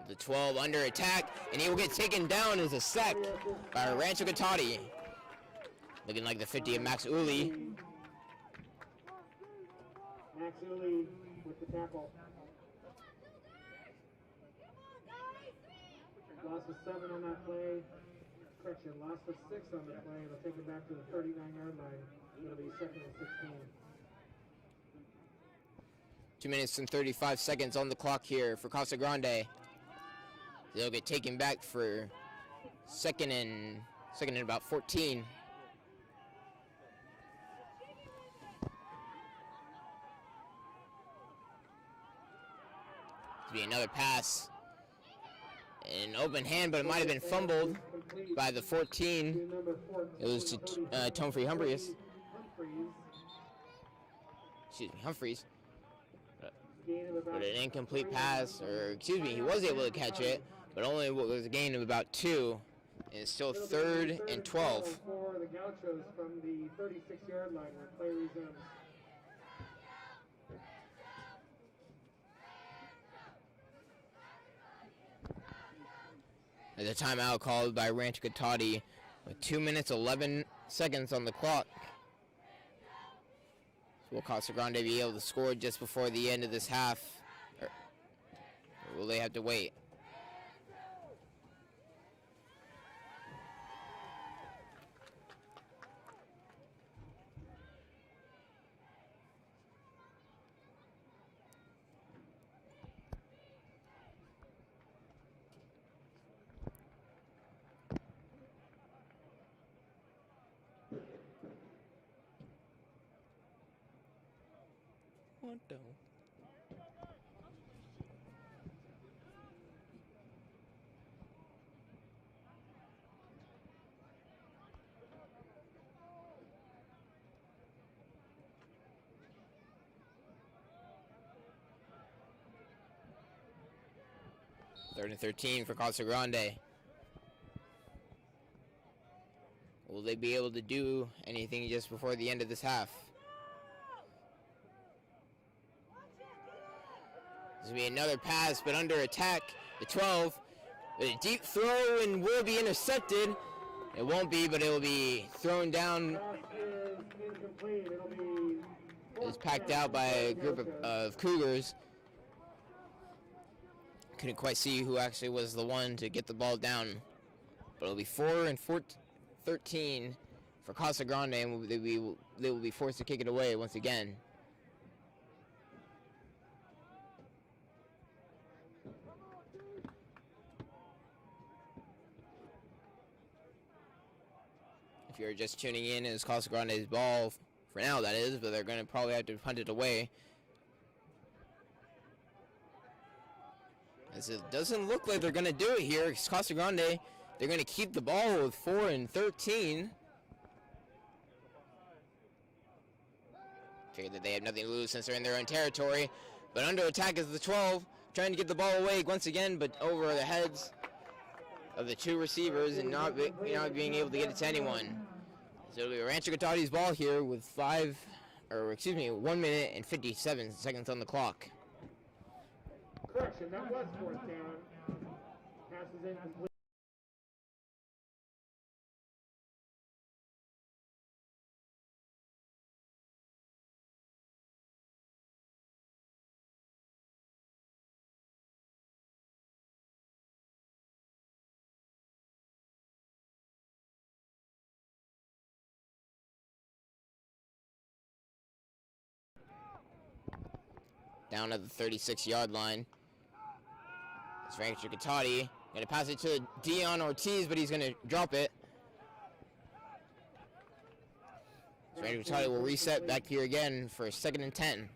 A: The 12 under attack, and he will get taken down as a sack by Rancho Cotate. Looking like the 50 of Max Uli.
B: Max Uli with the tackle. Loss of 7 on that play. Correction, loss of 6 on the play. They'll take it back to the 39-yard line. It'll be 2nd and 16.
A: 2 minutes and 35 seconds on the clock here for Casa Grande. They'll get taken back for second and about 14. Be another pass. An open hand, but it might have been fumbled by the 14. It was to Tomfrey Humphreys. Excuse me, Humphreys. But an incomplete pass, or excuse me, he was able to catch it, but only was a gain of about 2. And it's still 3rd and 12.
B: For the Gauchos from the 36-yard line where play resumes.
A: There's a timeout called by Rancho Cotate with 2 minutes 11 seconds on the clock. So will Casa Grande be able to score just before the end of this half? Or will they have to wait? What the? Third and 13 for Casa Grande. Will they be able to do anything just before the end of this half? This will be another pass, but under attack. The 12, a deep throw and will be intercepted. It won't be, but it will be thrown down. It's packed out by a group of Cougars. Couldn't quite see who actually was the one to get the ball down. But it'll be 4 and 13 for Casa Grande, and they will be forced to kick it away once again. If you're just tuning in, it's Casa Grande's ball for now, that is, but they're going to probably have to punt it away. As it doesn't look like they're going to do it here. It's Casa Grande, they're going to keep the ball with 4 and 13. Figure that they have nothing to lose since they're in their own territory. But under attack is the 12, trying to get the ball away once again, but over the heads of the 2 receivers and not being able to get it to anyone. So it'll be Rancho Cotate's ball here with 1 minute and 57 seconds on the clock.
B: Correction, that was 4th down. Passes incomplete.
A: down at the 36-yard line. It's Rancho Cotate. Gonna pass it to Dion Ortiz, but he's gonna drop it. So Rancho Cotate will reset back here again for 2nd and 10.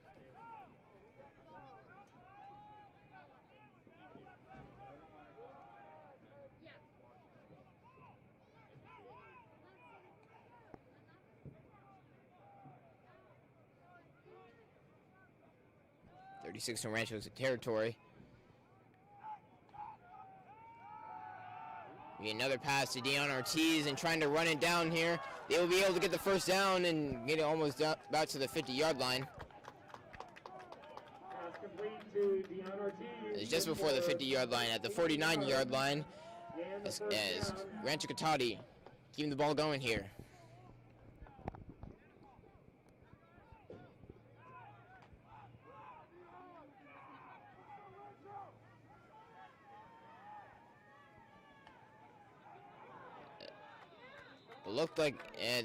A: .36 in Rancho's territory. We get another pass to Dion Ortiz and trying to run it down here. They will be able to get the first down and get it almost down, about to the 50-yard line.
B: Pass complete to Dion Ortiz.
A: It's just before the 50-yard line, at the 49-yard line, as Rancho Cotate keeping the ball going here. It looked like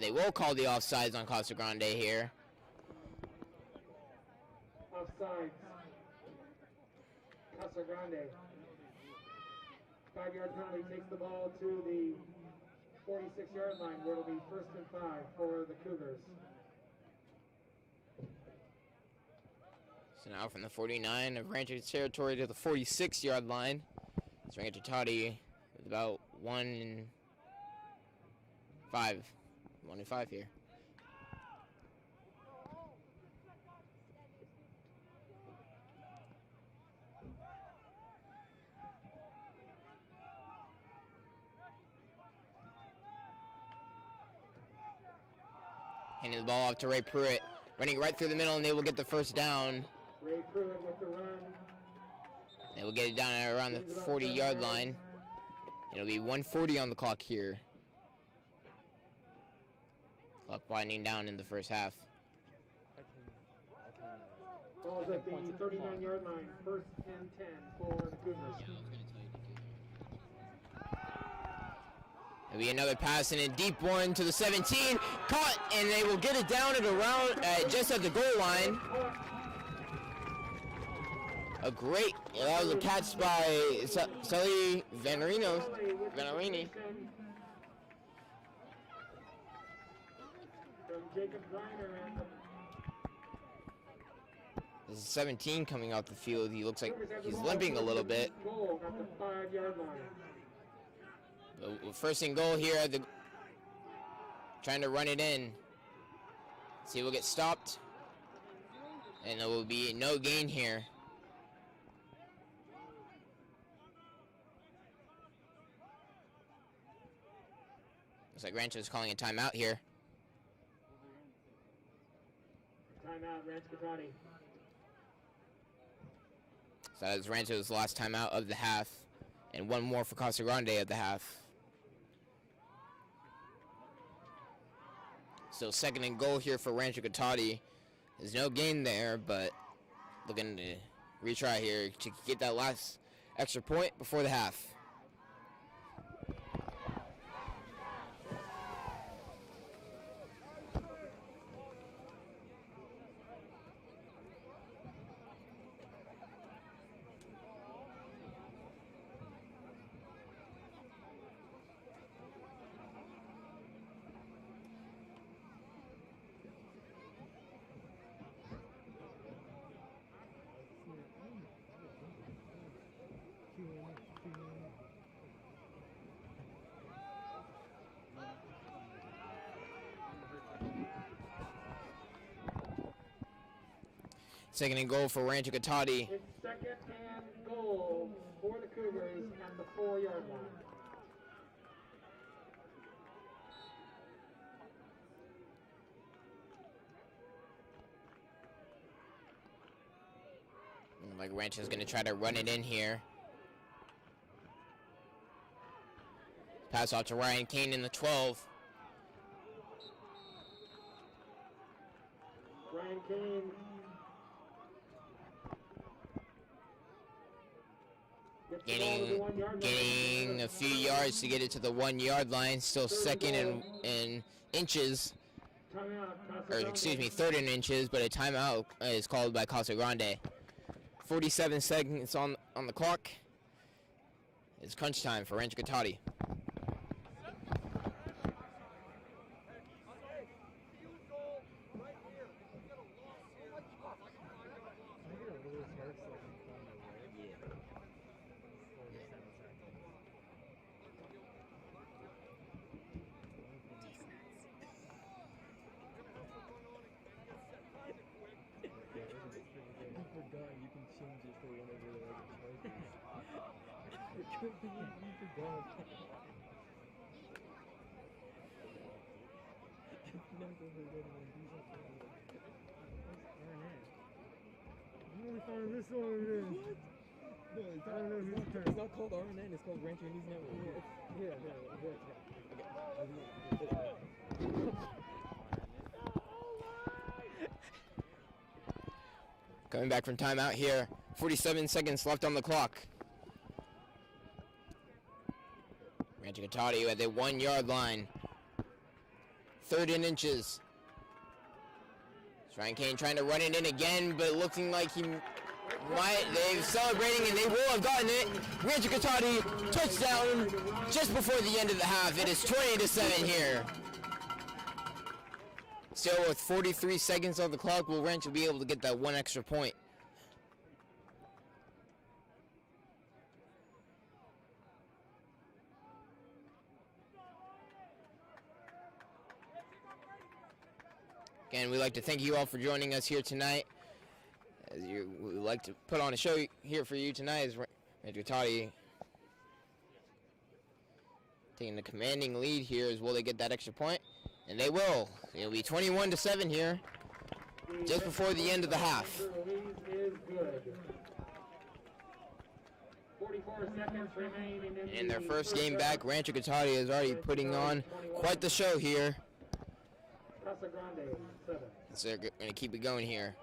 A: they will call the offsides on Casa Grande here.
B: Offsides. Casa Grande. 5-yard penalty takes the ball to the 46-yard line where it'll be 1st and 5 for the Cougars.
A: So now from the 49 of Rancho's territory to the 46-yard line. It's Rancho Cotate with about 1 and 5. 1 and 5 here. Handing the ball off to Ray Pruitt. Running right through the middle, and they will get the first down.
B: Ray Pruitt with the run.
A: They will get it down at around the 40-yard line. It'll be 1:40 on the clock here. Clock winding down in the first half.
B: Ball's at the 39-yard line. 1st and 10 for the Cougars.
A: There'll be another pass and a deep one to the 17. Caught, and they will get it down at around just at the goal line. A great, that was a catch by Sully Vanarini.
B: From Jacob Reiner and
A: This is 17 coming off the field. He looks like he's limping a little bit.
B: goal at the 5-yard line.
A: First and goal here at the, trying to run it in. See, we'll get stopped, and there will be no gain here. Looks like Rancho's calling a timeout here.
B: Timeout, Rancho Cotate.
A: So that is Rancho's last timeout of the half, and one more for Casa Grande of the half. So 2nd and goal here for Rancho Cotate. There's no gain there, but looking to retry here to get that last extra point before the half. Second and goal for Rancho Cotate.
B: It's 2nd and goal for the Cougars at the 4-yard line.
A: Like Rancho's going to try to run it in here. Pass off to Ryan Kane in the 12.
B: Ryan Kane.
A: Gaining a few yards to get it to the 1-yard line. Still 2nd in inches.
B: Timeout, Casa
A: Or
B: Grande.
A: excuse me, 3rd in inches, but a timeout is called by Casa Grande. 47 seconds on the clock. It's crunch time for Rancho Cotate.
C: This one is. No, it's not called RNN, it's called Rancho News Network.
A: Coming back from timeout here. 47 seconds left on the clock. Rancho Cotate at the 1 yard line. 3rd and inches. Ryan Kane trying to run it in again, but looking like he might. They're celebrating and they will have gotten it. Rancho Cotate touchdown just before the end of the half. It is 20-7 here. Still with 43 seconds on the clock, will Rancho be able to get that one extra point? Again, we'd like to thank you all for joining us here tonight. We would like to put on a show here for you tonight as Rancho Cotate taking the commanding lead here. As will they get that extra point? And they will. It'll be 21-7 here just before the end of the half.
B: 44 seconds remaining
A: In their first game back, Rancho Cotate is already putting on quite the show here.
B: Casa Grande, 7.
A: So they're going to keep it going here.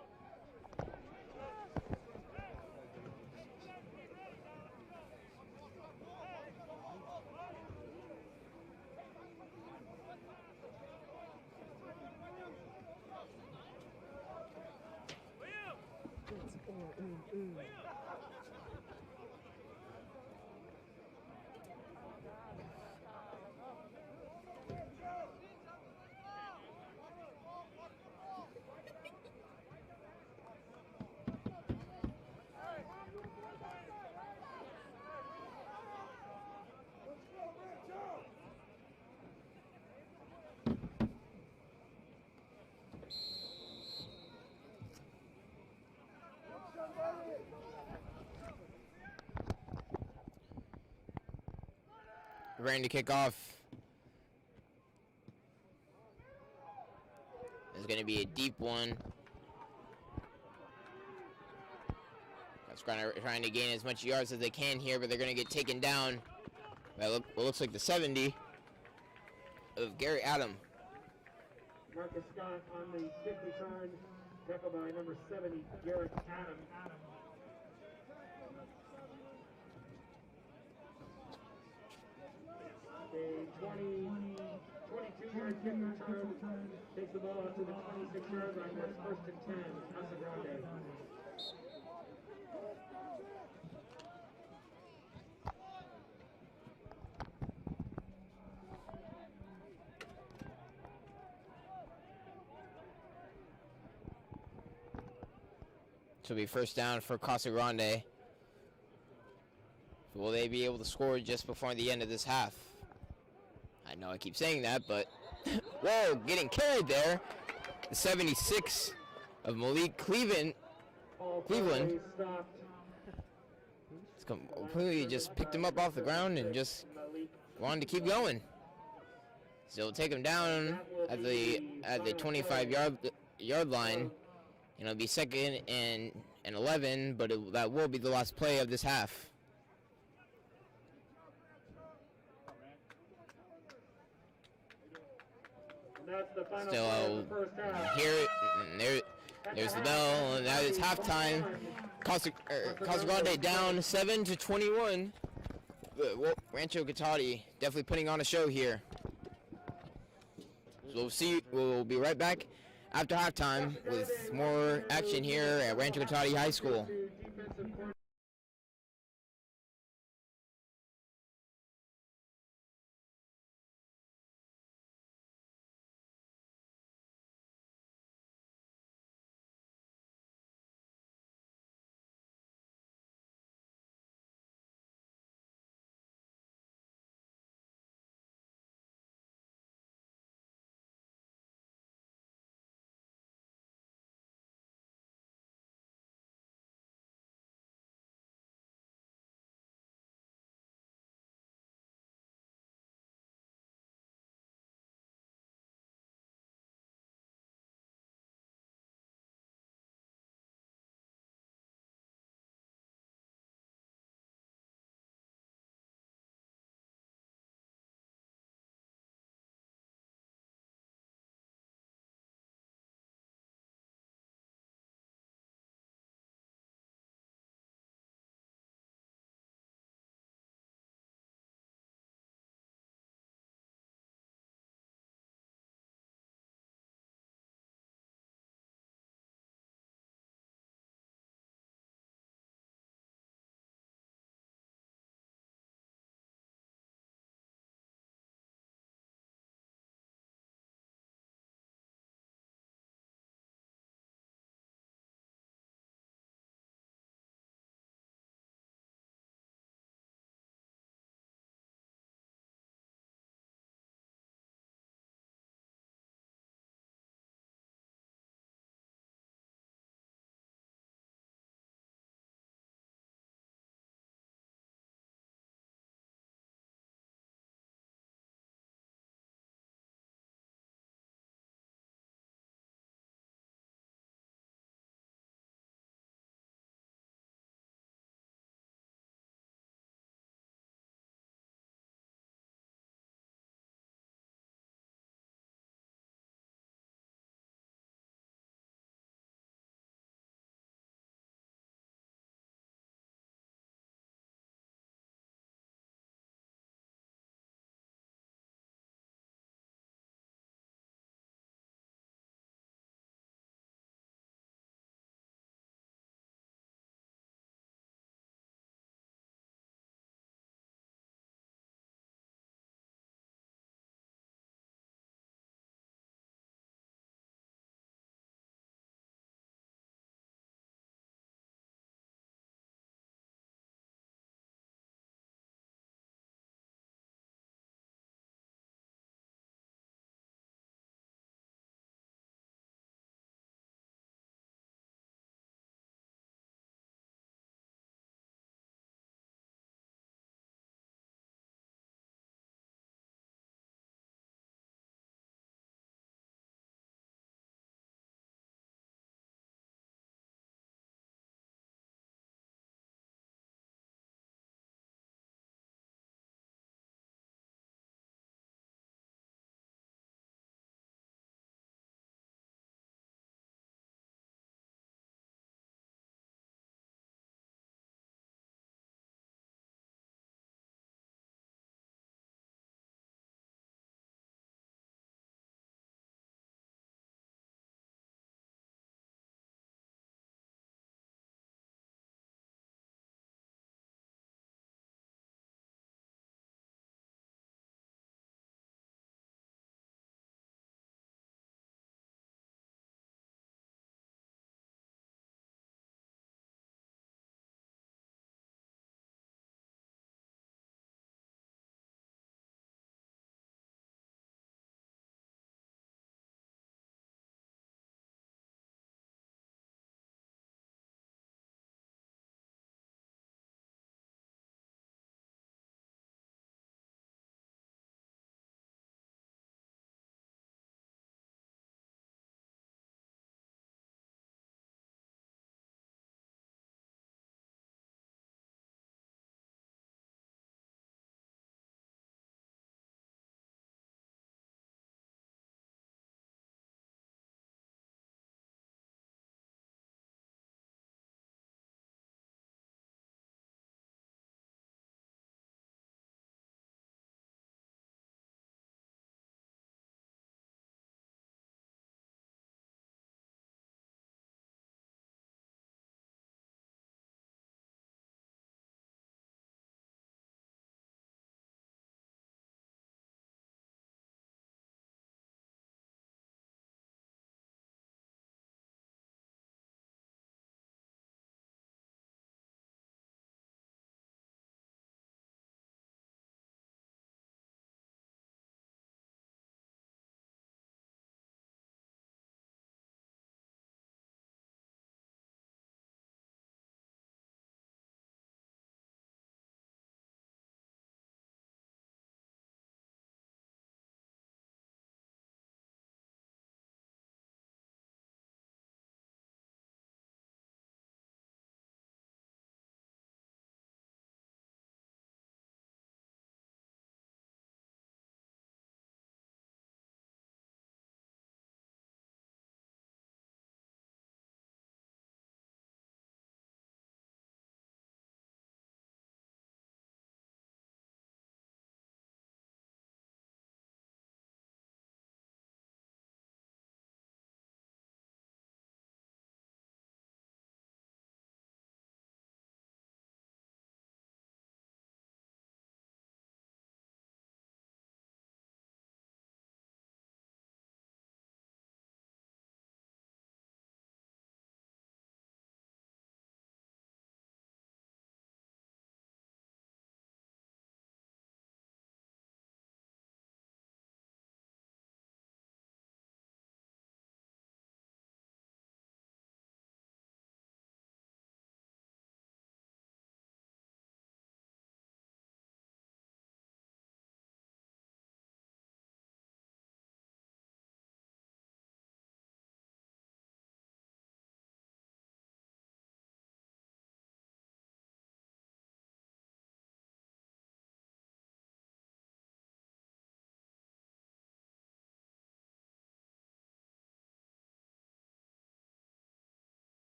A: Ready to kick off. It's going to be a deep one. That's trying to gain as much yards as they can here, but they're going to get taken down by what looks like the 70 of Gary Adam.
B: Marcus Scott on the kick return, tackled by number 70, Garrett Adam. A 22-yard kick return, takes the ball out to the 26-yard line. That's 1st and 10, Casa Grande.
A: This will be first down for Casa Grande. Will they be able to score just before the end of this half? I know I keep saying that, but whoa, getting carried there. The 76 of Malik Cleveland. It's completely just picked him up off the ground and just wanted to keep going. So it'll take him down at the 25-yard line. And it'll be 2nd and 11, but that will be the last play of this half.
B: That's the final
A: Still
B: play of the first half.
A: There's the bell, and now it's halftime. Casa Grande down 7-21. Well, Rancho Cotate definitely putting on a show here. So we'll be right back after halftime with more action here at Rancho Cotate High School.
B: Defensive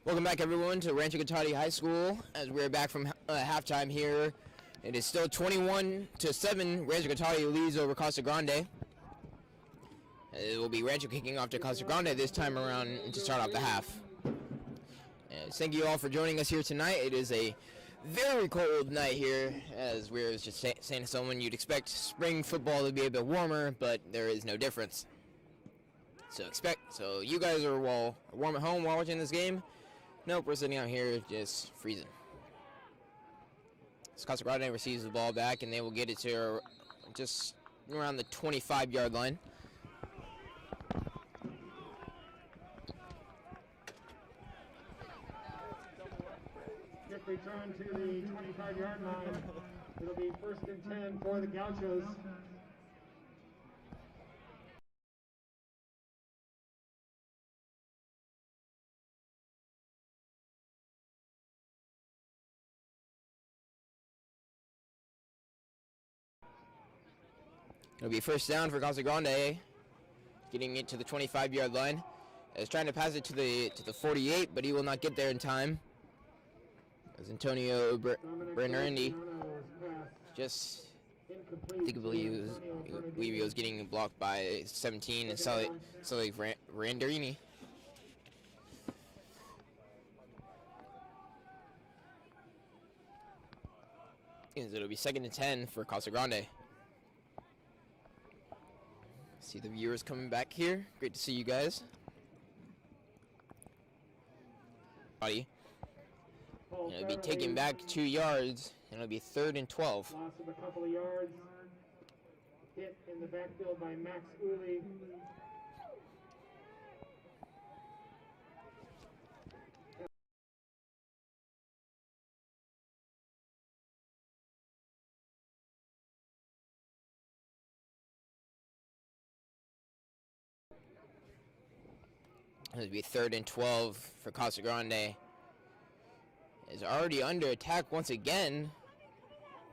A: Welcome back, everyone, to Rancho Cotate High School. As we're back from halftime here, it is still 21-7. Rancho Cotate leads over Casa Grande. It will be Rancho kicking off to Casa Grande this time around to start off the half. And thank you all for joining us here tonight. It is a very cold night here, as we were just saying to someone, you'd expect spring football to be a bit warmer, but there is no difference. So you guys are warm at home while watching this game. Nope, we're sitting out here just freezing. So Casa Grande receives the ball back, and they will get it to just around the 25-yard line.
B: Quick return to the 25-yard line. It'll be 1st and 10 for the Gauchos.
A: It'll be first down for Casa Grande, getting it to the 25-yard line. Is trying to pass it to the 48, but he will not get there in time. As Antonio Bernardi just, I believe he was getting blocked by 17 and Sully Randerini. It'll be 2nd and 10 for Casa Grande. See the viewers coming back here. Great to see you guys. It'll be taken back 2 yards, and it'll be 3rd and 12.
B: Loss of a couple of yards. Hit in the backfield by Max Uli.
A: It'll be 3rd and 12 for Casa Grande. Is already under attack once again.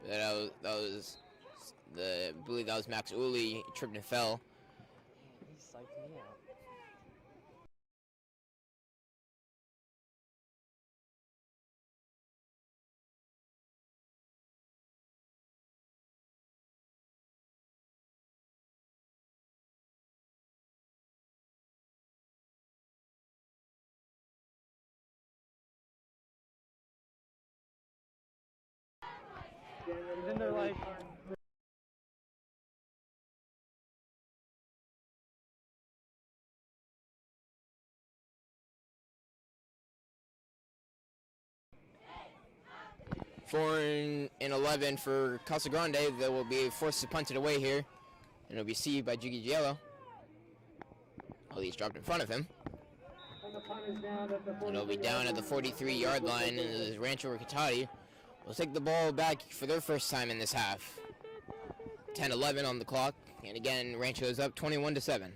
A: I believe that was Max Uli, tripped and fell.
C: He psyched me out. Then they're like,
A: Fourth and 11 for Casa Grande. They will be forced to punt it away here. And it'll be received by Jiggy Giello. Oh, he's dropped in front of him. And it'll be down at the 43-yard line, and the Rancho Cotate will take the ball back for their first time in this half. 10-11 on the clock, and again, Rancho is up 21-7.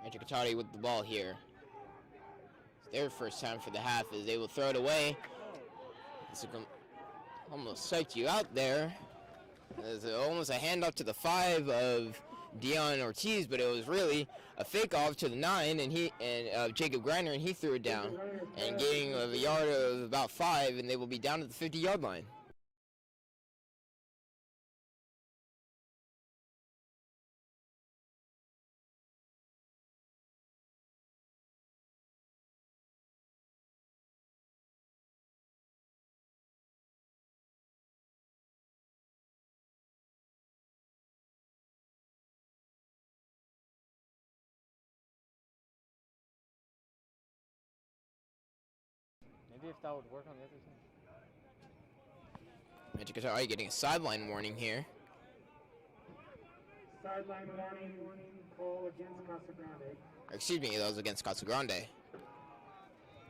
A: Rancho Cotate with the ball here. It's their first time for the half as they will throw it away. This almost psyched you out there. There's almost a handoff to the 5 of Dion Ortiz, but it was really a fake off to the 9 and Jacob Greiner, and he threw it down and gaining a yard of about 5, and they will be down at the 50-yard line.
C: maybe if that would work on the other side.
A: Rancho Cotate getting a sideline warning here.
B: Sideline warning call against Casa Grande.
A: Or excuse me, that was against Casa Grande.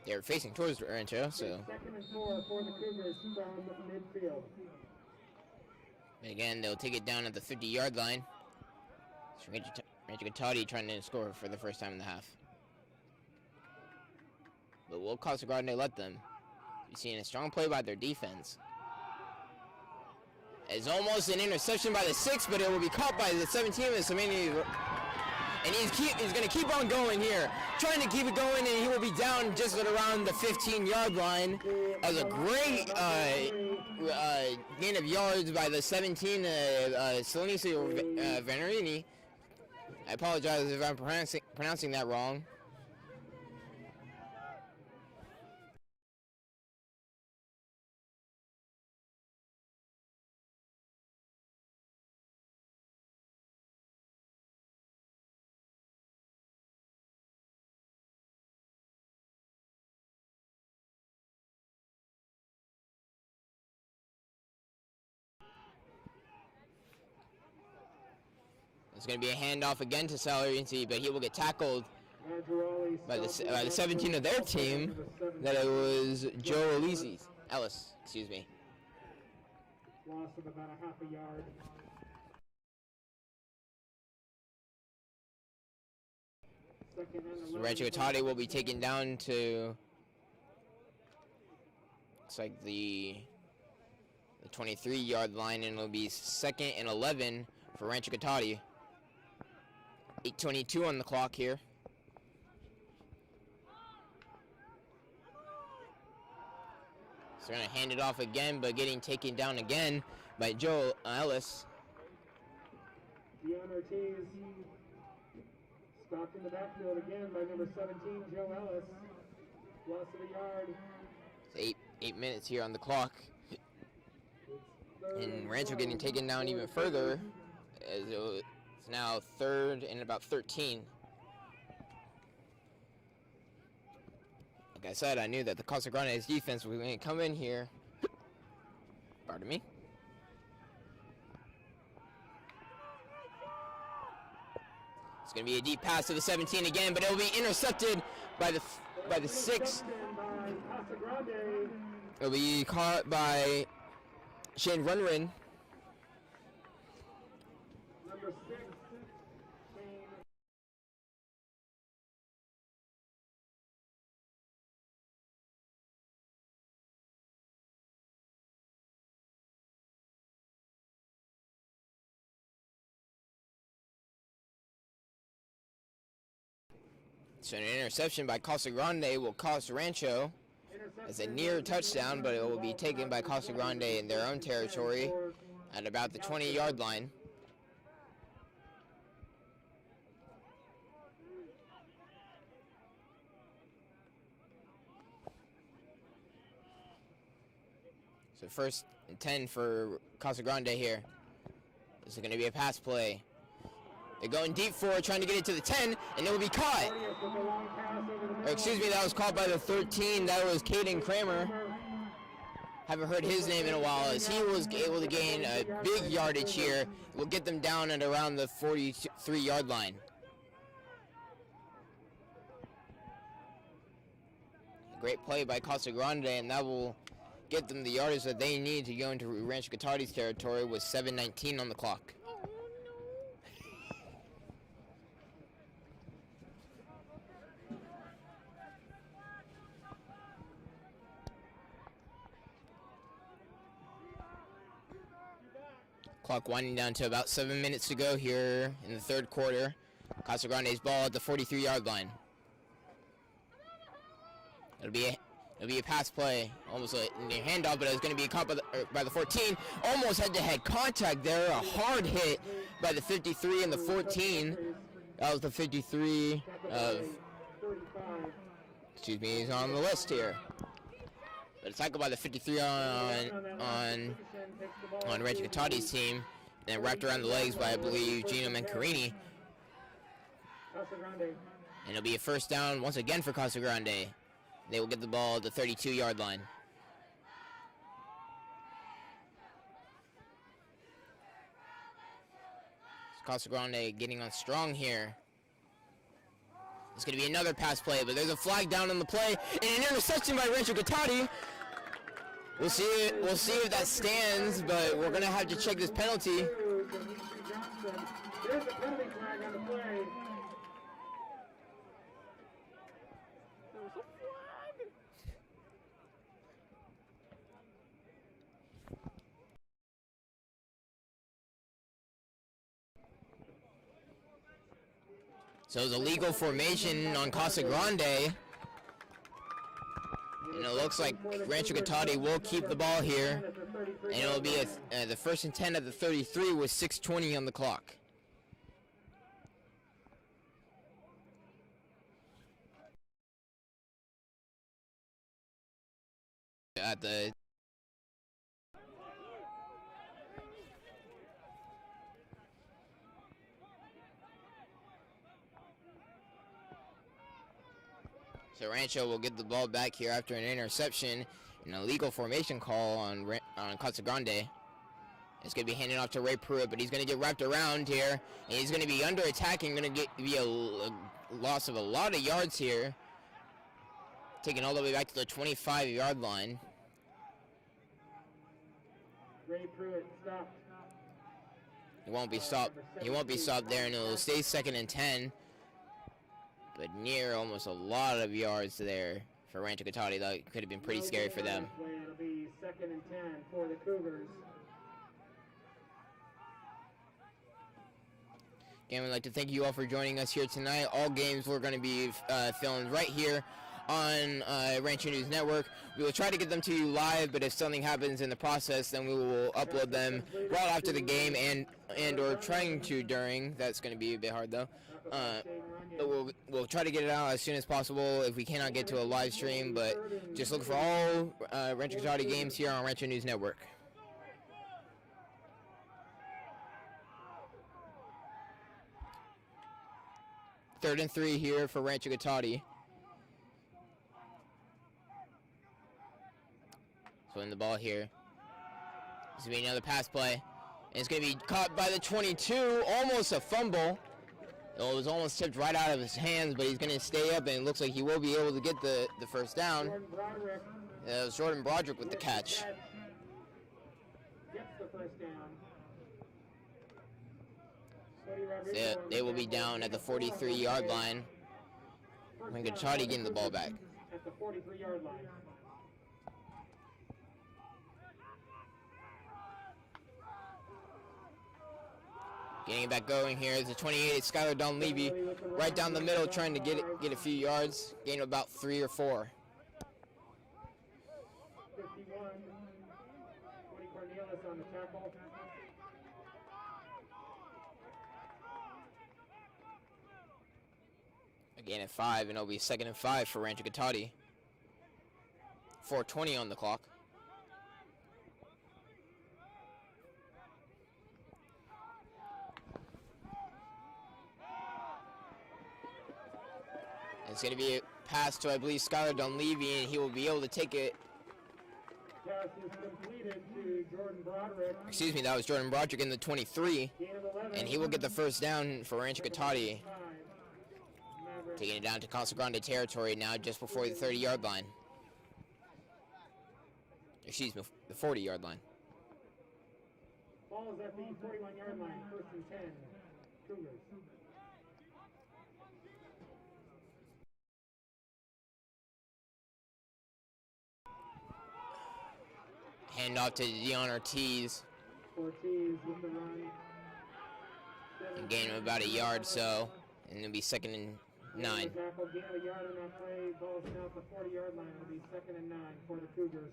A: They were facing towards Rancho, so.
B: 2nd and 4 for the Cougars from midfield.
A: Again, they'll take it down at the 50-yard line. Rancho Cotate trying to score for the first time in the half. But will Casa Grande let them? You're seeing a strong play by their defense. It's almost an interception by the 6, but it will be caught by the 17 of Samani. And he's going to keep on going here, trying to keep it going, and he will be down just at around the 15-yard line. That was a great gain of yards by the 17, Salonicio Venerini. I apologize if I'm pronouncing that wrong. It's going to be a handoff again to Salariensi, but he will get tackled by the 17 of their team. That it was Joe Ellis, excuse me.
B: Loss of about a half a yard.
A: So Rancho Cotate will be taken down to, looks like the 23-yard line, and it'll be 2nd and 11 for Rancho Cotate. 8:22 on the clock here. So they're going to hand it off again, but getting taken down again by Joe Ellis.
B: Dion Ortiz stopped in the backfield again by number 17, Joe Ellis. Loss of a yard.
A: It's 8 minutes here on the clock. And Rancho getting taken down even further, as it's now 3rd and about 13. Like I said, I knew that the Casa Grande's defense was going to come in here. Pardon me. It's going to be a deep pass to the 17 again, but it will be intercepted by the 6. It will be caught by Shane Runrin.
B: Number 6,
A: So an interception by Casa Grande will cost Rancho as a near touchdown, but it will be taken by Casa Grande in their own territory at about the 20-yard line. So 1st and 10 for Casa Grande here. This is going to be a pass play. They're going deep for it, trying to get it to the 10, and it will be caught. Or, excuse me, that was caught by the 13. That was Caden Kramer. Haven't heard his name in a while, as he was able to gain a big yardage here. Will get them down at around the 43-yard line. Great play by Casa Grande, and that will get them the yardage that they need to go into Rancho Cotate's territory with 7:19 on the clock. Clock winding down to about 7 minutes to go here in the 3rd quarter. Casa Grande's ball at the 43-yard line. It'll be a pass play, almost a handoff, but it's going to be caught by the 14. Almost head-to-head contact there. A hard hit by the 53 and the 14. That was the 53 of, excuse me, he's on the list here. But it's tackled by the 53 on Rancho Cotate's team, and wrapped around the legs by, I believe, Gino Mancarini. And it'll be a 1st down once again for Casa Grande. They will get the ball at the 32-yard line. Casa Grande getting on strong here. It's going to be another pass play, but there's a flag down on the play, and an interception by Rancho Cotate. We'll see if that stands, but we're going to have to check this penalty.
B: There's a penalty flag
A: So it's a legal formation on Casa Grande. And it looks like Rancho Cotate will keep the ball here. And it'll be the first and 10 at the 33 with 6:20 on the clock. At the So Rancho will get the ball back here after an interception and a legal formation call on Casa Grande. It's going to be handed off to Ray Pruitt, but he's going to get wrapped around here, and he's going to be under attack and going to be a loss of a lot of yards here, taken all the way back to the 25-yard line.
B: Ray Pruitt stopped.
A: He won't be stopped. He won't be stopped there, and it'll stay 2nd and 10. But near almost a lot of yards there for Rancho Cotate. That could have been pretty scary for them.
B: It'll be 2nd and 10 for the Cougars.
A: Again, we'd like to thank you all for joining us here tonight. All games we're going to be filmed right here on Rancho News Network. We will try to get them to you live, but if something happens in the process, then we will upload them right after the game and or trying to during. That's going to be a bit hard though. But we'll try to get it out as soon as possible if we cannot get to a live stream, but just look for all Rancho Cotate games here on Rancho News Network. Third and 3 here for Rancho Cotate. So in the ball here. This is going to be another pass play. And it's going to be caught by the 22, almost a fumble. It was almost tipped right out of his hands, but he's going to stay up, and it looks like he will be able to get the first down. It was Jordan Broderick with the catch.
B: Gets the first down.
A: So they will be down at the 43-yard line. Rancho Cotate getting the ball back.
B: At the 43-yard line.
A: Getting it back going here is the 28, Skylar Dunleavy, right down the middle, trying to get a few yards, gain about 3 or 4.
B: 51, Cody Cornelius on the tackle.
A: Again at 5, and it'll be 2nd and 5 for Rancho Cotate. 4:20 on the clock. It's going to be a pass to, I believe, Skylar Dunleavy, and he will be able to take it.
B: Pass is completed to Jordan Broderick.
A: Excuse me, that was Jordan Broderick in the 23,
B: Gain of 11.
A: and he will get the first down for Rancho Cotate, taking it down to Casa Grande territory now just before the 30-yard line. Excuse me, the 40-yard line.
B: Ball is at the 41-yard line, 1st and 10. Cougars.
A: Hand off to Dion Ortiz.
B: Ortiz with the run.
A: And gain him about a yard so, and it'll be 2nd and 9.
B: Tackle, gain of a yard on that play. Ball is now at the 40-yard line. It'll be 2nd and 9 for the Cougars.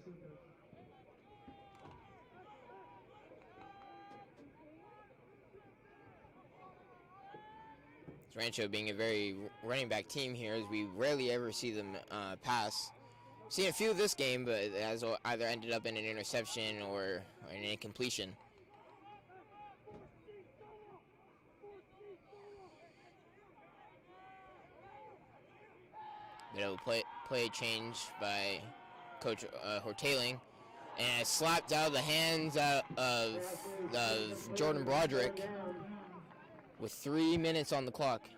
A: Rancho being a very running back team here, as we rarely ever see them pass. Seen a few this game, but it has either ended up in an interception or an incompletion. But it will play change by Coach Hortaling, and it's slapped out of the hands of Jordan Broderick with 3 minutes on the clock.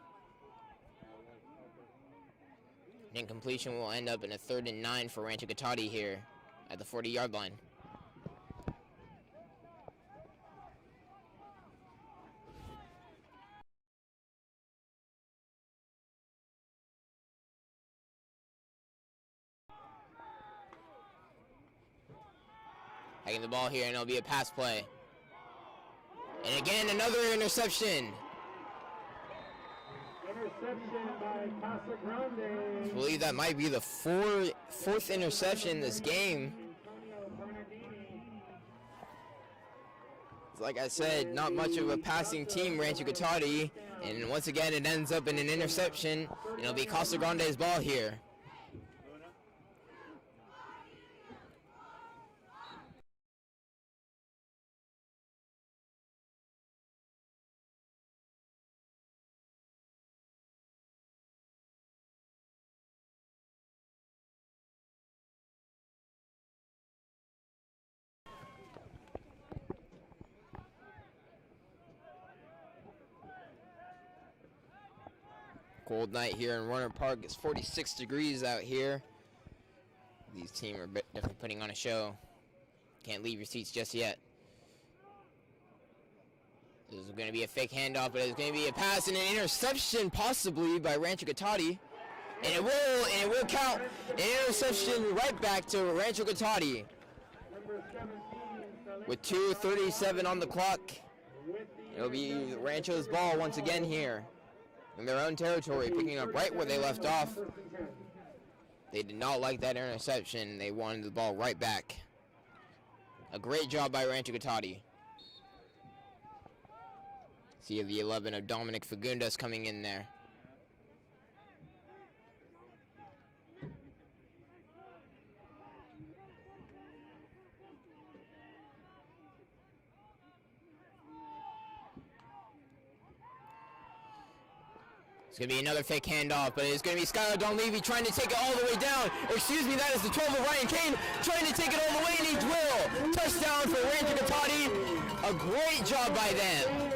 A: An incompletion will end up in a 3rd and 9 for Rancho Cotate here at the 40-yard line. Taking the ball here, and it'll be a pass play. And again, another interception.
B: interception by Casa Grande.
A: I believe that might be the fourth interception in this game.
B: Antonio Bernardini.
A: Like I said, not much of a passing team, Rancho Cotate, and once again it ends up in an interception, and it'll be Casa Grande's ball here. Cold night here in Runner Park. It's 46 degrees out here. These teams are definitely putting on a show. Can't leave your seats just yet. This is going to be a fake handoff, but it's going to be a pass and an interception possibly by Rancho Cotate. And it will count an interception right back to Rancho Cotate. With 2:37 on the clock, it'll be Rancho's ball once again here. In their own territory, picking up right where they left off. They did not like that interception. They wanted the ball right back. A great job by Rancho Cotate. See the 11 of Dominic Fagundes coming in there. It's going to be another fake handoff, but it's going to be Skylar Donlevy trying to take it all the way down. Excuse me, that is the 12 of Ryan Kane trying to take it all the way, and he will. Touchdown for Rancho Cotate. A great job by them.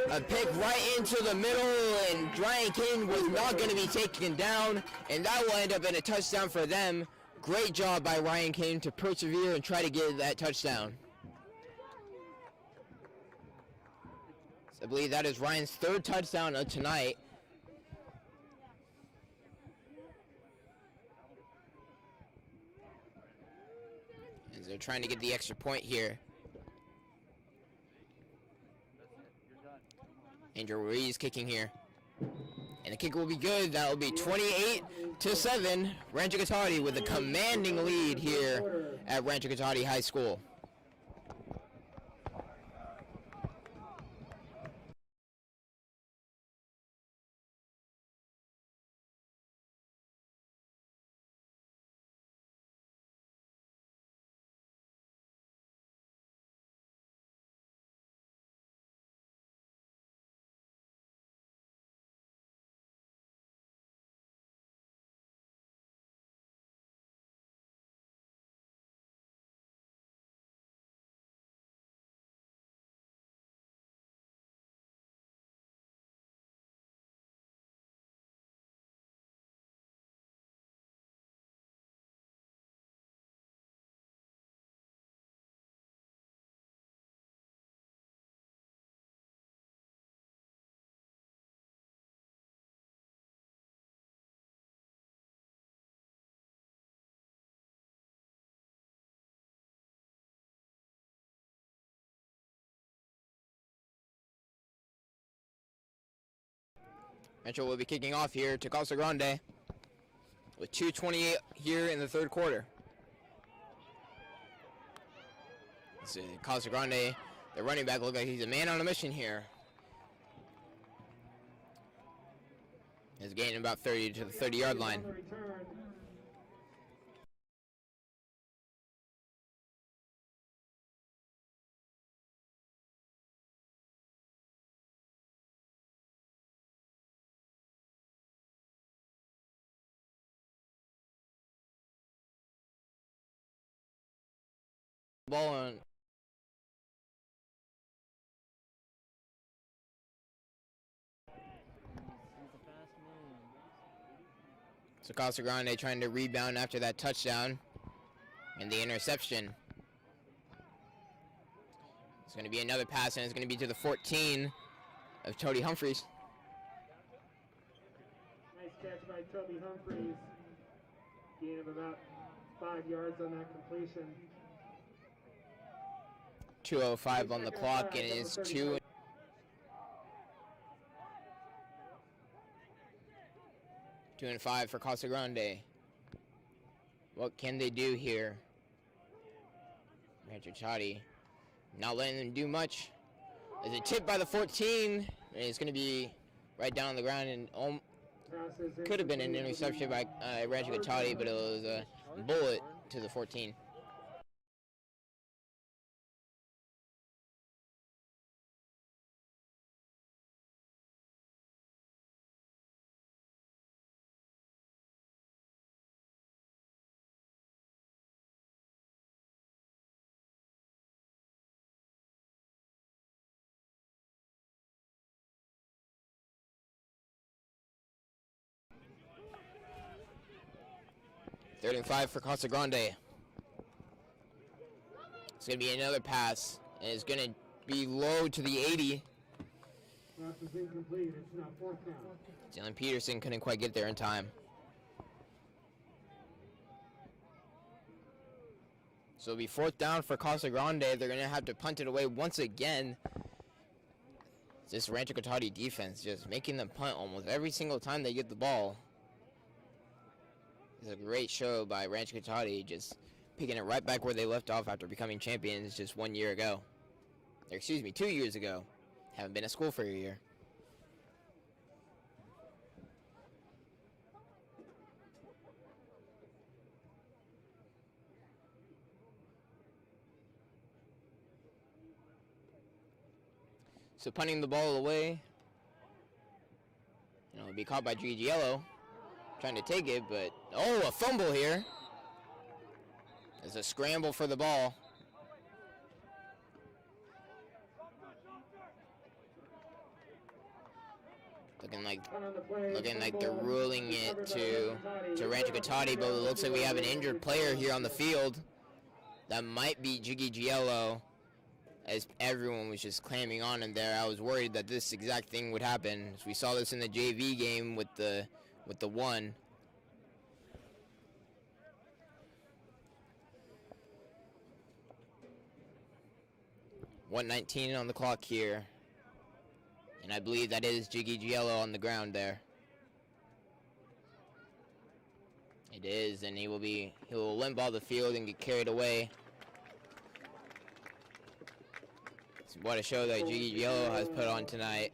A: A pick right into the middle, and Ryan Kane was not going to be taken down, and that will end up in a touchdown for them. Great job by Ryan Kane to persevere and try to get that touchdown. I believe that is Ryan's third touchdown of tonight. As they're trying to get the extra point here. Andrew Ruiz kicking here. And the kick will be good. That will be 28-7. Rancho Cotate with a commanding lead here at Rancho Cotate High School. Rancho will be kicking off here to Casa Grande with 2:28 here in the third quarter. So Casa Grande, the running back, looks like he's a man on a mission here. He's gaining about 30 to the 30-yard line. Ball on. So Casa Grande trying to rebound after that touchdown and the interception. It's going to be another pass, and it's going to be to the 14 of Toby Humphreys.
B: Nice catch by Toby Humphreys. Gain of about 5 yards on that completion.
A: 2:05 on the clock, and it's 2. 2-5 for Casa Grande. What can they do here? Rancho Cotate not letting them do much. There's a tip by the 14, and it's going to be right down on the ground, and could have been an interception by Rancho Cotate, but it was a bullet to the 14. Third and 5 for Casa Grande. It's going to be another pass, and it's going to be low to the 80.
B: Pass is incomplete. It's now 4th down.
A: Jalen Peterson couldn't quite get there in time. So it'll be 4th down for Casa Grande. They're going to have to punt it away once again. This Rancho Cotate defense just making them punt almost every single time they get the ball. It's a great show by Rancho Cotate, just picking it right back where they left off after becoming champions just 1 year ago. Or excuse me, 2 years ago. Haven't been at school for a year. So punting the ball away. It'll be caught by Gigiello. Trying to take it, but oh, a fumble here. There's a scramble for the ball. Looking like they're ruling it to Rancho Cotate, but it looks like we have an injured player here on the field. That might be Gigiello, as everyone was just clamming on him there. I was worried that this exact thing would happen. We saw this in the JV game with the 1. .119 on the clock here. And I believe that is Gigiello on the ground there. It is, and he will limp off the field and get carried away. So what a show that Gigiello has put on tonight.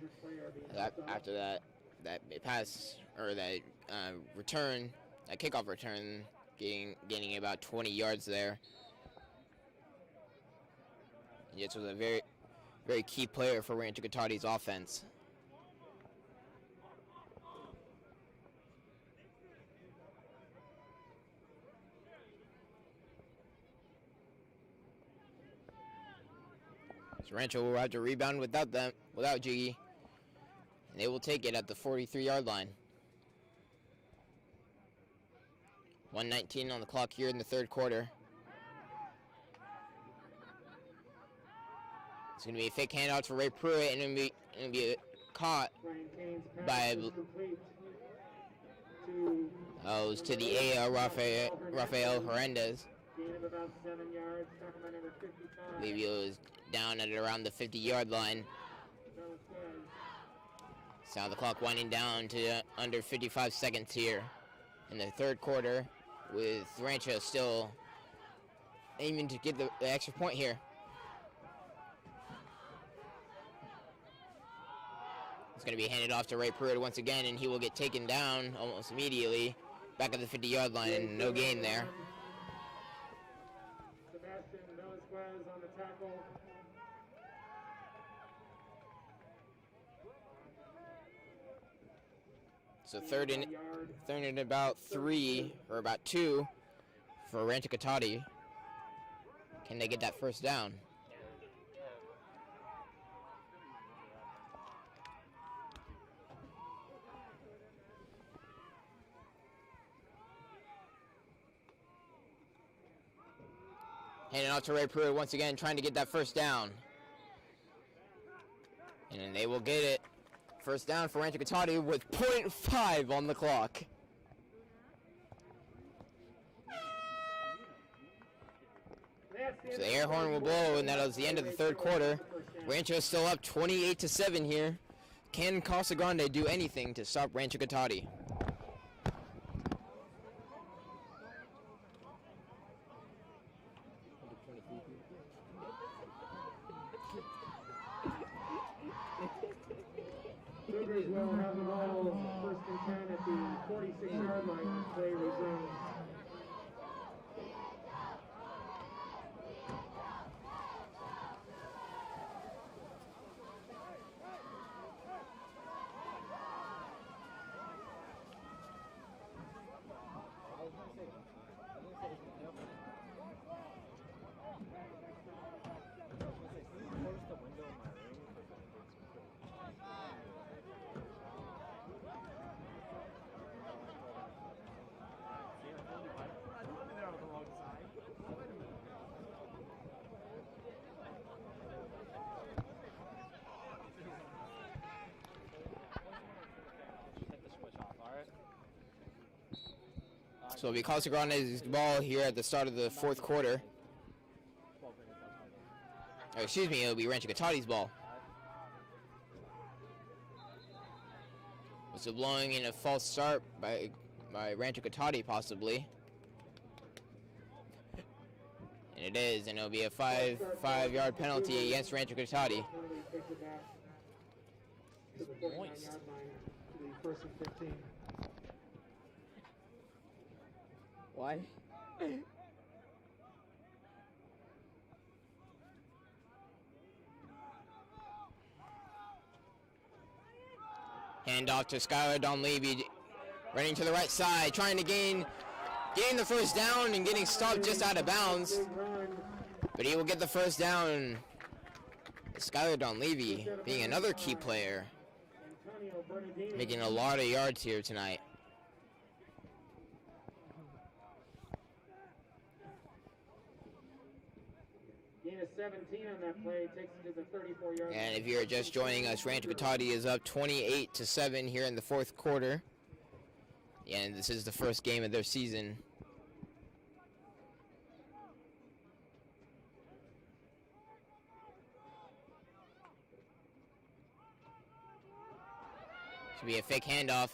A: After that pass, or that return, that kickoff return, gaining about 20 yards there. Yates was a very, very key player for Rancho Cotate's offense. So Rancho will have to rebound without Jiggy. And they will take it at the 43-yard line. 1:19 on the clock here in the third quarter. It's going to be a fake handout for Ray Pruitt, and it'll be caught by it was to the AR Rafael Hernandez. I believe he was down at around the 50-yard line. So now the clock winding down to under 55 seconds here in the third quarter, with Rancho still aiming to get the extra point here. It's going to be handed off to Ray Pruitt once again, and he will get taken down almost immediately. Back at the 50-yard line, and no gain there.
B: On the tackle.
A: So third and about 3, or about 2 for Rancho Cotate. Can they get that first down? Handing off to Ray Pruitt once again, trying to get that first down. And then they will get it. First down for Rancho Cotate with .5 on the clock. So the air horn will blow, and that is the end of the third quarter. Rancho is still up 28-7 here. Can Casa Grande do anything to stop Rancho Cotate?
B: Cougars will have the ball first and 10 at the 46-yard line when play resumes.
A: So it'll be Casa Grande's ball here at the start of the fourth quarter. Or excuse me, it'll be Rancho Cotate's ball. So blowing in a false start by Rancho Cotate possibly. And it is, and it'll be a five-yard penalty against Rancho Cotate.
B: Moist. The first and 15.
C: Why?
A: Hand off to Skylar Donlevy, running to the right side, trying to gain the first down and getting stopped just out of bounds. But he will get the first down. Skylar Donlevy being another key player, making a lot of yards here tonight.
B: Gain of 17 on that play, takes it to the 34-yard line.
A: And if you're just joining us, Rancho Cotate is up 28-7 here in the fourth quarter. And this is the first game of their season. Should be a fake handoff.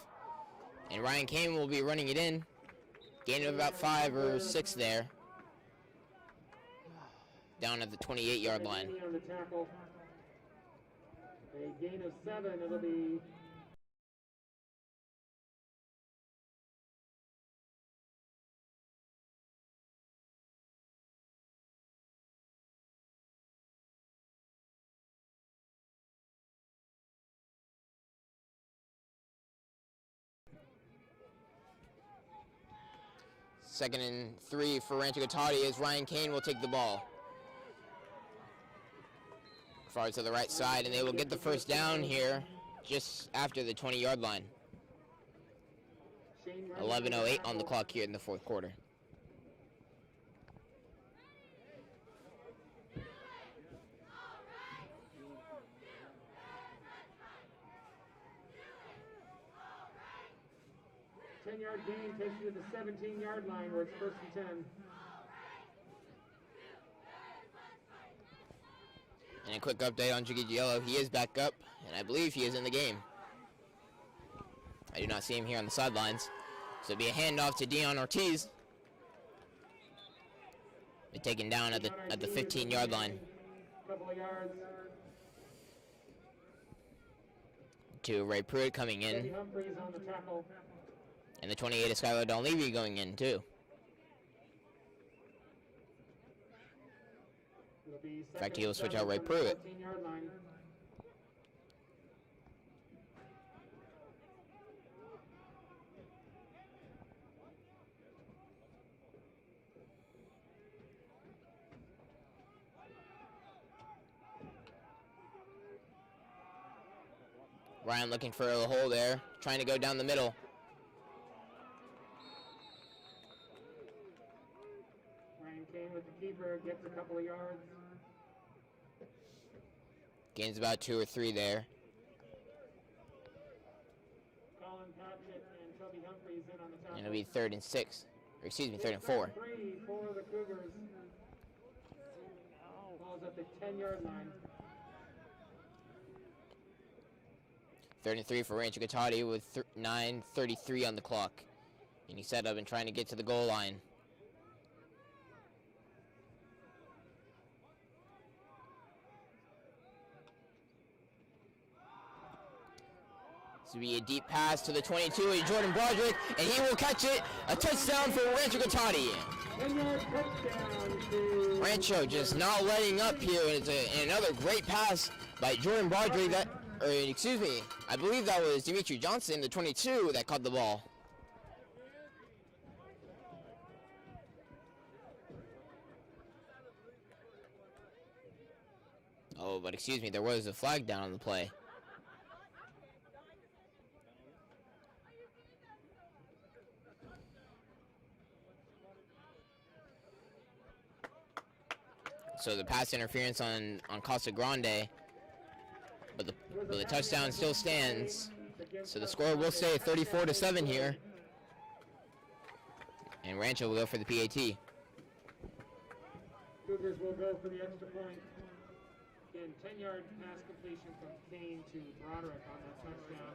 A: And Ryan Kane will be running it in. Gain of about 5 or 6 there. Down at the 28-yard line.
B: On the tackle. A gain of 7, it'll be
A: Second and 3 for Rancho Cotate as Ryan Kane will take the ball. Far to the right side, and they will get the first down here just after the 20-yard line. 11:08 on the clock here in the fourth quarter.
B: Yard gain takes you to the 17-yard line where it's first and 10.
A: And a quick update on Jiggy Giello. He is back up, and I believe he is in the game. I do not see him here on the sidelines. So it'll be a handoff to Dion Ortiz. They're taken down at the 15-yard line.
B: Couple of yards.
A: To Ray Pruitt coming in.
B: Humphreys on the tackle.
A: And the 28 is Skylar Donlevy going in, too. In fact, he will switch out Ray Pruitt. Ryan looking for a hole there, trying to go down the middle.
B: With the keeper, gets a couple of yards.
A: Gains about 2 or 3 there.
B: Colin Patchett and Toby Humphreys in on the top.
A: And it'll be 3rd and 6. Or excuse me, 3rd and 4.
B: 3 for the Cougars. Ball's at the 10-yard line.
A: 3rd and 3 for Rancho Cotate with 9:33 on the clock. And he's set up and trying to get to the goal line. This will be a deep pass to the 22 of Jordan Broderick, and he will catch it. A touchdown for Rancho Cotate.
B: 10-yard touchdown to
A: Rancho just not letting up here, and it's another great pass by Jordan Broderick. I believe that was Dimitri Johnson, the 22, that caught the ball. Oh, but excuse me, there was a flag down on the play. So the pass interference on Casa Grande, but the touchdown still stands. So the score will stay 34-7 here, and Rancho will go for the PAT.
B: Cougars will go for the extra point. Again, 10-yard pass completion from Kane to Broderick on that touchdown.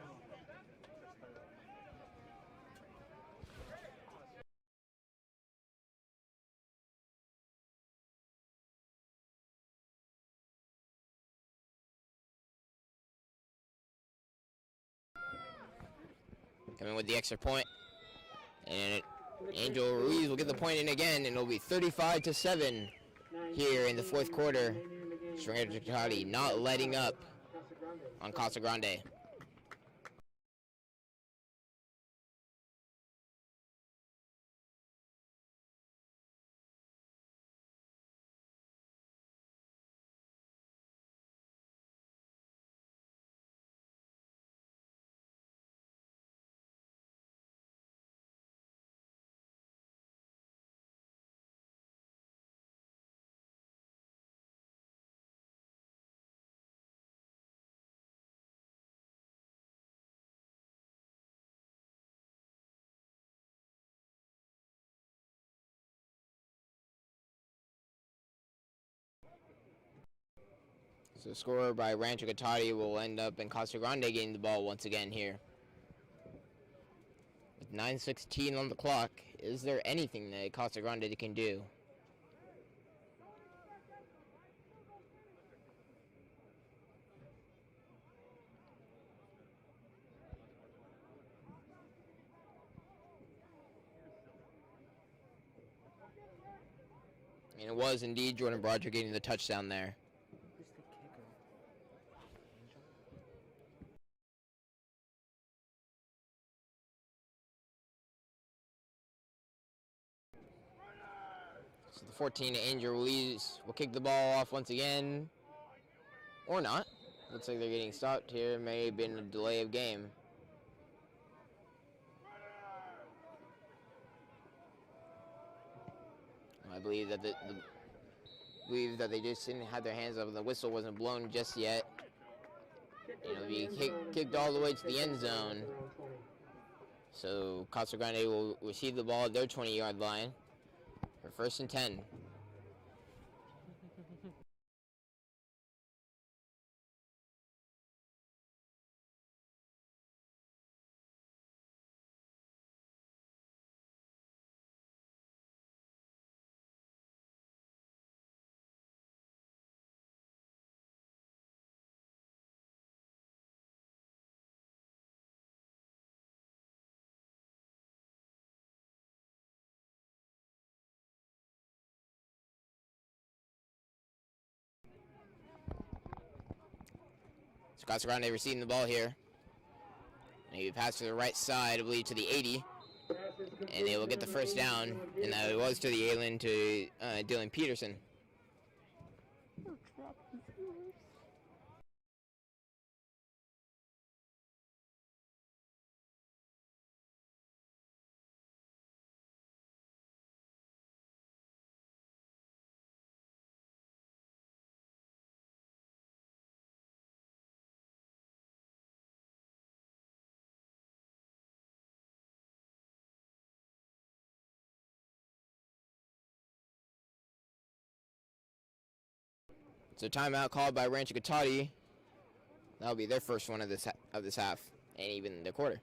A: Coming with the extra point, and Angel Ruiz will get the point in again, and it'll be 35-7 here in the fourth quarter. Rancho Cotate not letting up on Casa Grande. So the score by Rancho Cotate will end up in Casa Grande getting the ball once again here. With 9:16 on the clock, is there anything that Casa Grande can do? And it was indeed Jordan Broderick getting the touchdown there.
C: Who's the kicker?
A: So the 14 Angel Ruiz will kick the ball off once again. Or not. Looks like they're getting stopped here. May have been a delay of game. I believe that they just didn't have their hands up. The whistle wasn't blown just yet. It'll be kicked all the way to the end zone. So Casa Grande will receive the ball at their 20-yard line for 1st and 10. So Casa Grande receiving the ball here. Maybe pass to the right side, I believe to the 80. And they will get the first down. And that was to the A-Lin to Dylan Peterson. So timeout called by Rancho Cotate. That'll be their first one of this half, and even the quarter.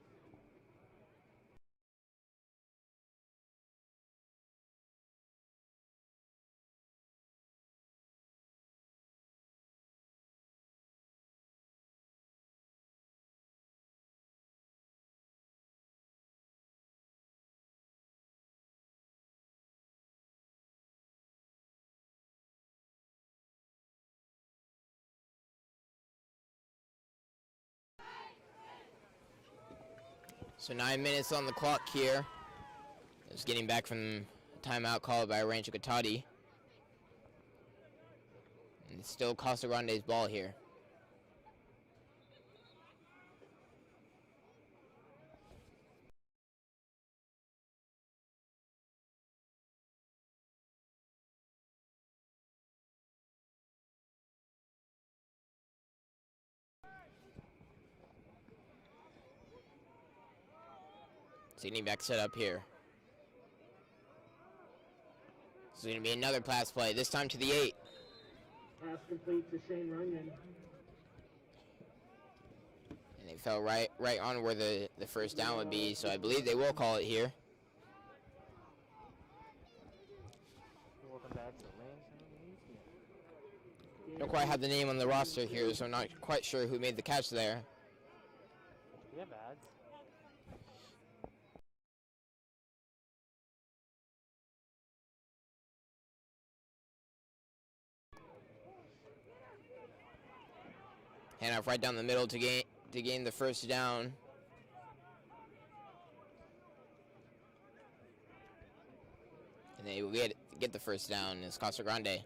A: So 9 minutes on the clock here. Just getting back from timeout called by Rancho Cotate. And it's still Casa Grande's ball here. Getting back set up here. This is going to be another pass play, this time to the 8.
B: Pass complete to Shane Runyon.
A: And they fell right on where the first down would be, so I believe they will call it here. Don't quite have the name on the roster here, so I'm not quite sure who made the catch there.
C: We have ads.
A: Handoff right down the middle to gain the first down. And they will get the first down. It's Casa Grande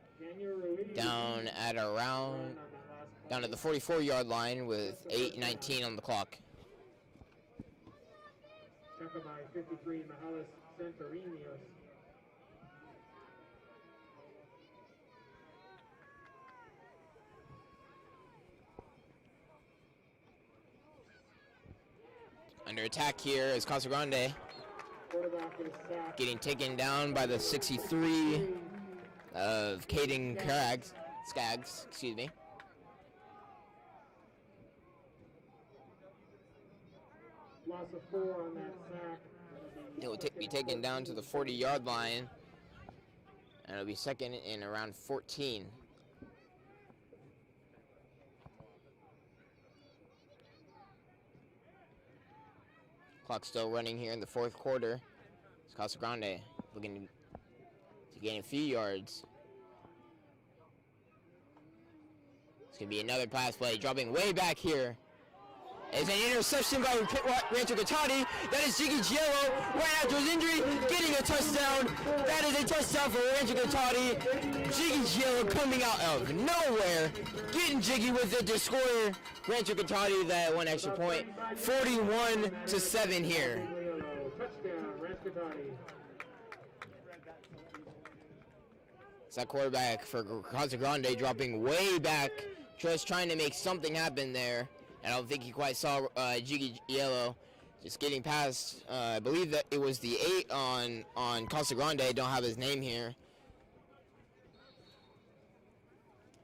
A: down at the 44-yard line with 8:19 on the clock.
B: Tackle by 53 Mahalis Santorinios.
A: Under attack here is Casa Grande. Getting taken down by the 63 of Caden Skaggs, excuse me.
B: Loss of 4 on that sack.
A: It will be taken down to the 40-yard line, and it'll be second in around 14. Clock still running here in the fourth quarter. It's Casa Grande looking to gain a few yards. It's going to be another pass play, dropping way back here. It's an interception by Rancho Cotate. That is Jiggy Giello right after his injury, getting a touchdown. That is a touchdown for Rancho Cotate. Jiggy Giello coming out of nowhere, getting jiggy with it to score Rancho Cotate that one extra point. 41-7 here.
B: Touchdown, Rancho Cotate.
A: It's that quarterback for Casa Grande dropping way back, just trying to make something happen there. I don't think he quite saw Jiggy Yellow just getting past. I believe that it was the 8 on Casa Grande. I don't have his name here.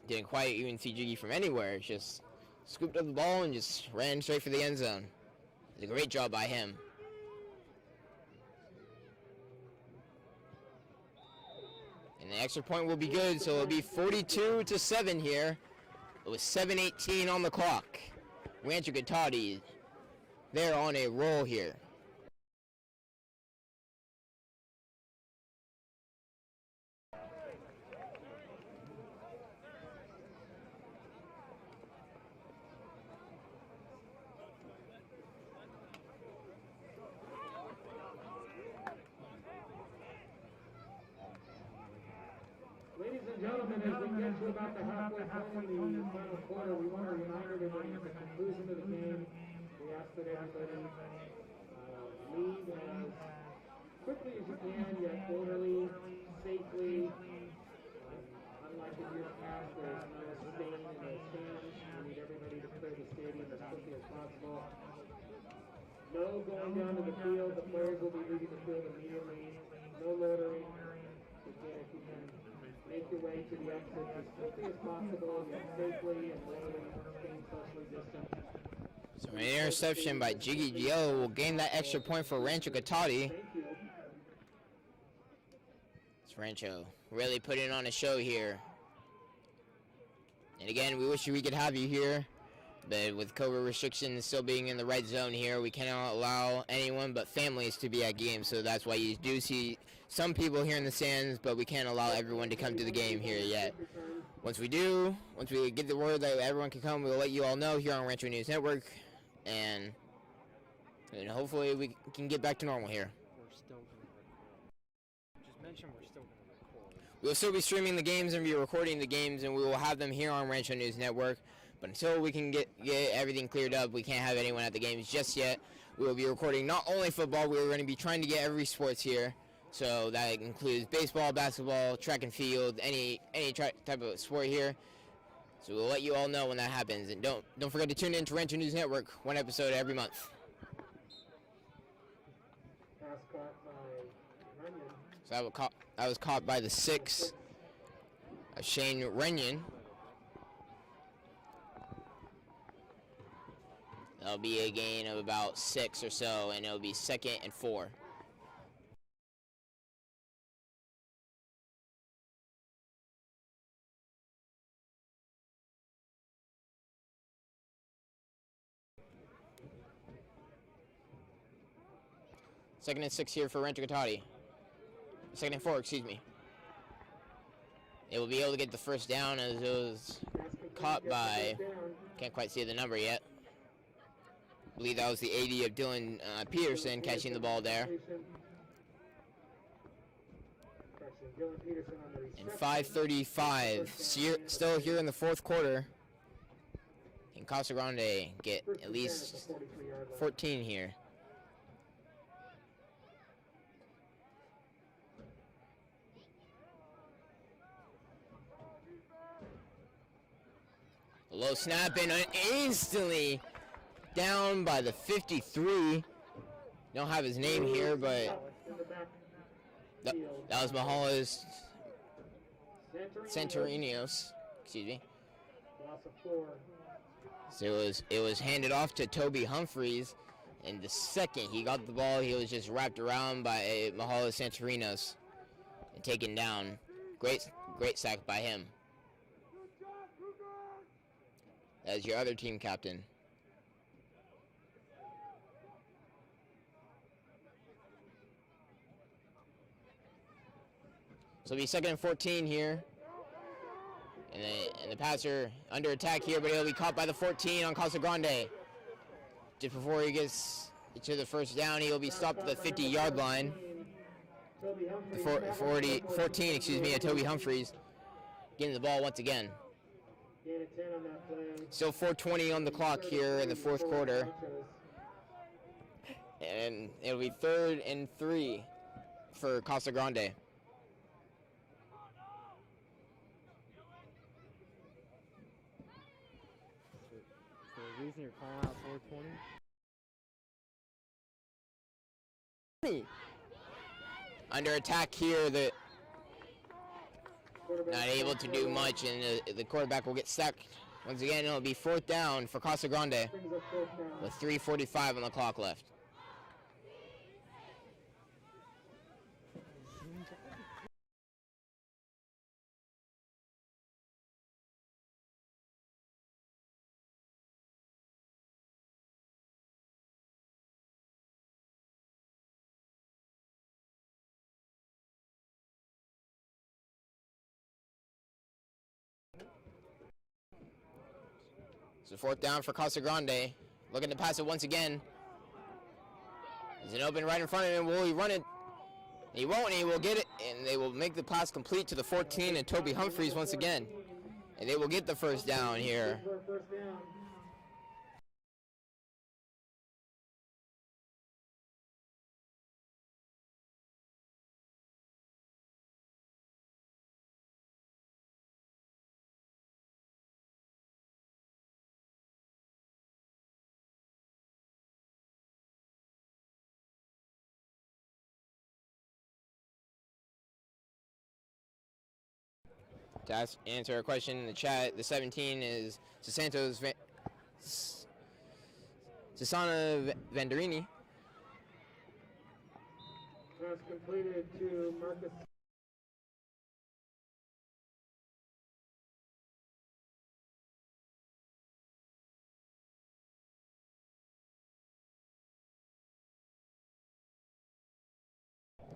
A: Didn't quite even see Jiggy from anywhere. Just scooped up the ball and just ran straight for the end zone. It's a great job by him. And the extra point will be good, so it'll be 42-7 here. It was 7:18 on the clock. Rancho Cotate, they're on a roll here.
B: Ladies and gentlemen, as we get to about the halfway point in the final quarter, we want to remind everybody at the conclusion of the game, we ask that everybody leave as quickly as you can, yet orderly, safely. Unlike in years past, there's no stain in the stands. We need everybody to clear the stadium as quickly as possible. No going down to the field. The players will be leaving the field immediately. No loitering. Again, if you can make your way to the exit as quickly as possible, yet safely and orderly, staying socially distant.
A: So an interception by Jiggy Giello will gain that extra point for Rancho Cotate. It's Rancho really putting on a show here. And again, we wish we could have you here, but with COVID restrictions still being in the red zone here, we cannot allow anyone but families to be at games. So that's why you do see some people here in the stands, but we can't allow everyone to come to the game here yet. Once we get the word that everyone can come, we'll let you all know here on Rancho News Network. And And hopefully we can get back to normal here.
C: We're still going to record. Just mention we're still going to record.
A: We'll still be streaming the games and be recording the games, and we will have them here on Rancho News Network. But until we can get everything cleared up, we can't have anyone at the games just yet. We will be recording not only football, we're going to be trying to get every sports here. So that includes baseball, basketball, track and field, any type of sport here. So we'll let you all know when that happens. And don't forget to tune in to Rancho News Network, one episode every month.
B: Pass caught by Runyon.
A: So that was caught by the 6 of Shane Runyon. That'll be a gain of about 6 or so, and it'll be 2nd and 4. Second and 6 here for Rancho Cotate. 2nd and 4, excuse me. They will be able to get the first down as it was caught by, can't quite see the number yet. I believe that was the 80 of Dylan Peterson catching the ball there. And 5:35, still here in the 4th quarter. And Casa Grande get at least 14 here. A low snap and instantly down by the 53. Don't have his name here, but that was Mahala's Santorinos. Excuse me. So it was handed off to Toby Humphreys, and the second he got the ball, he was just wrapped around by Mahala Santorinos and taken down. Great sack by him. As your other team captain. So it'll be 2nd and 14 here. And the passer under attack here, but he'll be caught by the 14 on Casa Grande. Just before he gets to the first down, he'll be stopped at the 50-yard line. The 14, excuse me, Toby Humphreys getting the ball once again. Still 4:20 on the clock here in the 4th quarter. And it'll be 3rd and 3 for Casa Grande.
C: So the reason you're calling out 420?
A: Under attack here, not able to do much, and the quarterback will get sacked. Once again, it'll be 4th down for Casa Grande with 3:45 on the clock left. So 4th down for Casa Grande. Looking to pass it once again. There's an open right in front of him. Will he run it? He won't, and he will get it. And they will make the pass complete to the 14 and Toby Humphreys once again. And they will get the first down here. To answer a question in the chat, the 17 is Susana Vanderini.
B: Pass completed to Marcus.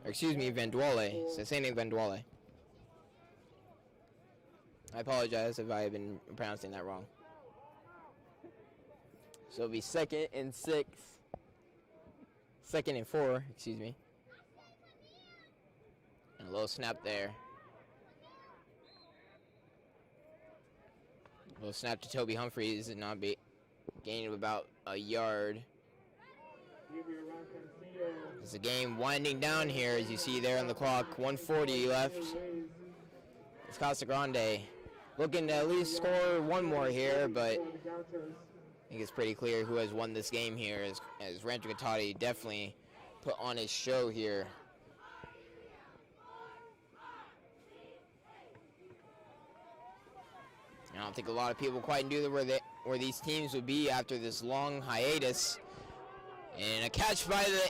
A: Excuse me, Vanduale. Susana Vanduale. I apologize if I have been pronouncing that wrong. So it'll be 2nd and 6 Second and 4, excuse me. And a little snap there. A little snap to Toby Humphreys and not be gain of about a yard. It's the game winding down here, as you see there on the clock. 1:40 left. It's Casa Grande looking to at least score one more here, but I think it's pretty clear who has won this game here, as Rancho Cotate definitely put on his show here. I don't think a lot of people quite knew where these teams would be after this long hiatus. And a catch by the,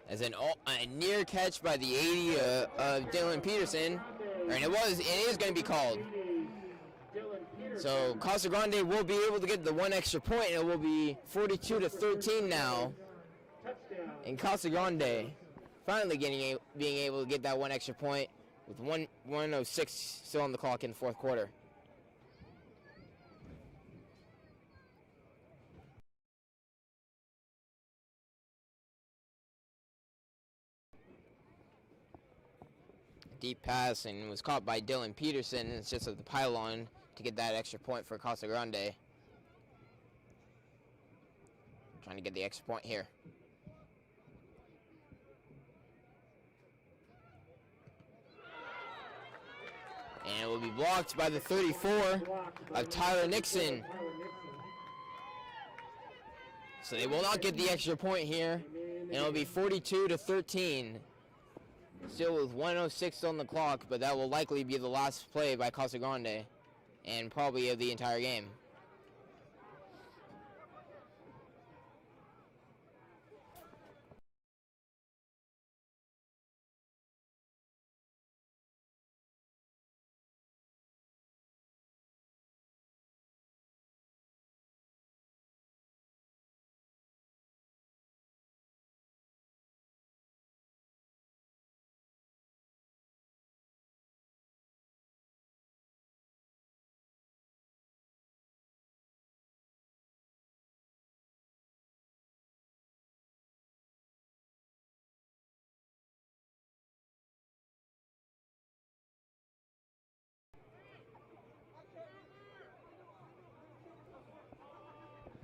A: as a near catch by the 80 of Dylan Peterson, and it is going to be called. So Casa Grande will be able to get the one extra point, and it will be 42-13 now. And Casa Grande finally being able to get that one extra point with 1:06 still on the clock in the fourth quarter. Deep pass and was caught by Dylan Peterson. It's just at the pylon to get that extra point for Casa Grande. Trying to get the extra point here. And it will be blocked by the 34 of Tyler Nixon. So they will not get the extra point here. And it will be 42-13. Still with 1:06 on the clock, but that will likely be the last play by Casa Grande, and probably of the entire game.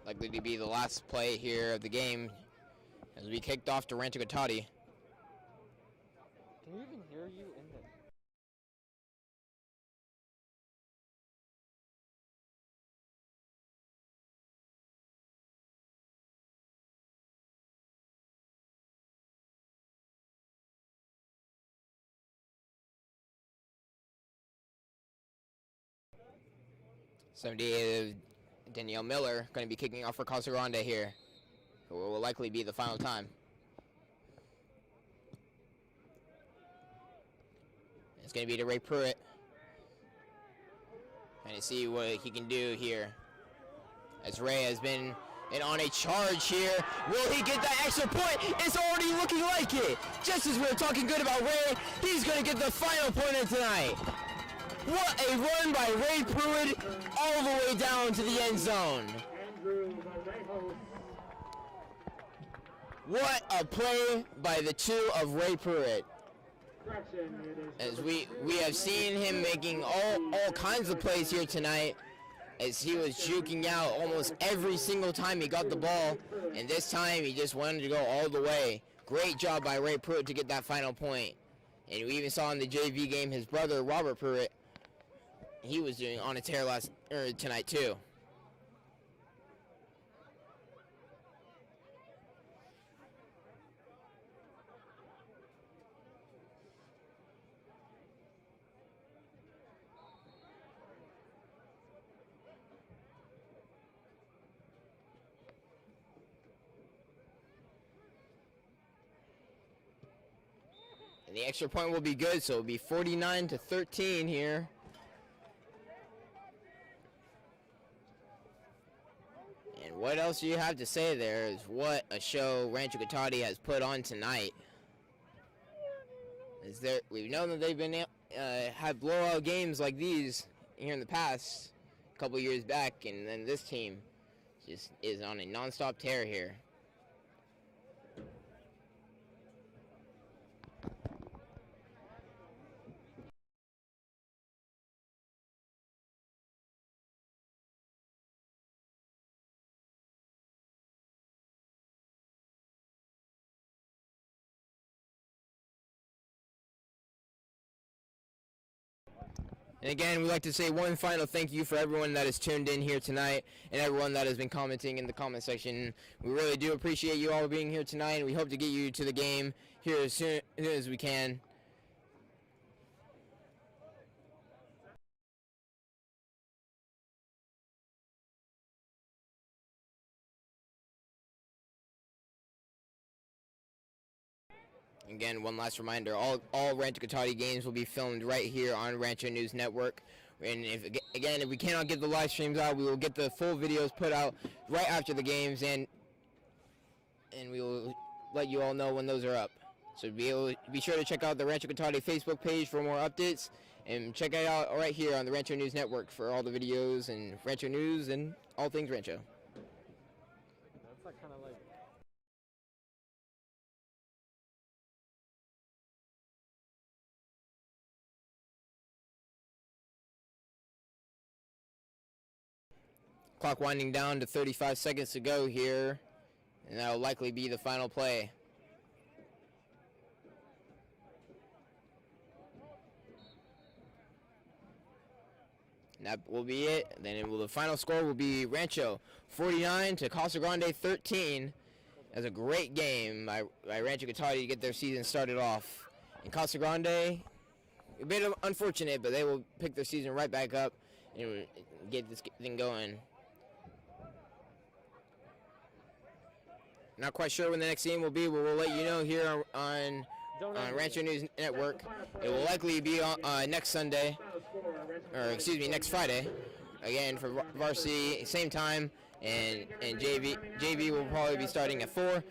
A: Likely to be the last play here of the game as we kicked off to Rancho Cotate.
C: Can we even hear you in the...
A: Danielle Miller going to be kicking off for Casa Grande here. It will likely be the final time. It's going to be to Ray Pruitt. And to see what he can do here. As Ray has been on a charge here. Will he get that extra point? It's already looking like it. Just as we were talking good about Ray, he's going to get the final point of tonight. What a run by Ray Pruitt all the way down to the end zone. What a play by the two of Ray Pruitt. As we have seen him making all kinds of plays here tonight, as he was juking out almost every single time he got the ball, and this time he just wanted to go all the way. Great job by Ray Pruitt to get that final point. And we even saw in the JV game his brother Robert Pruitt, he was doing on a tear tonight too. And the extra point will be good, so it'll be 49-13 here. And what else do you have to say there is what a show Rancho Cotate has put on tonight. We've known that they've been had blowout games like these here in the past, a couple years back, and then this team just is on a non-stop tear here. And again, we'd like to say one final thank you for everyone that has tuned in here tonight and everyone that has been commenting in the comment section. We really do appreciate you all being here tonight, and we hope to get you to the game here as soon as we can. Again, one last reminder, all Rancho Cotate games will be filmed right here on Rancho News Network. And if we cannot get the live streams out, we will get the full videos put out right after the games, and we will let you all know when those are up. So be sure to check out the Rancho Cotate Facebook page for more updates, and check it out right here on the Rancho News Network for all the videos and Rancho News and all things Rancho.
C: That's like kind of like.
A: Clock winding down to 35 seconds to go here, and that will likely be the final play. And that will be it. Then the final score will be Rancho 49 to Casa Grande 13. That's a great game by Rancho Cotate to get their season started off. And Casa Grande, a bit unfortunate, but they will pick their season right back up and get this thing going. Not quite sure when the next game will be, but we'll let you know here on Rancho News Network. It will likely be on next Sunday, or excuse me, next Friday. Again for Varsity, same time, and JV will probably be starting at 4.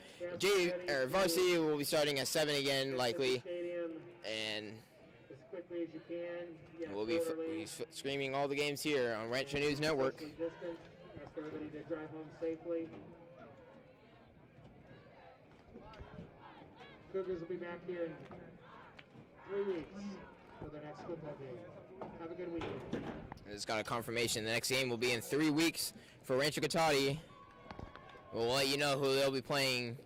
A: Varsity will be starting at 7 again, likely, and we'll be streaming all the games here on Rancho News Network.
B: Cougars will be back here in 3 weeks for the next football game. Have a good weekend.
A: I just got a confirmation. The next game will be in 3 weeks for Rancho Cotate. We'll let you know who they'll be playing.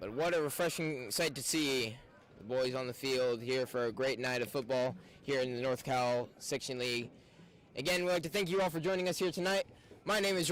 A: But what a refreshing sight to see the boys on the field here for a great night of football here in the North Cal Section League. Again, we'd like to thank you all for joining us here tonight. My name is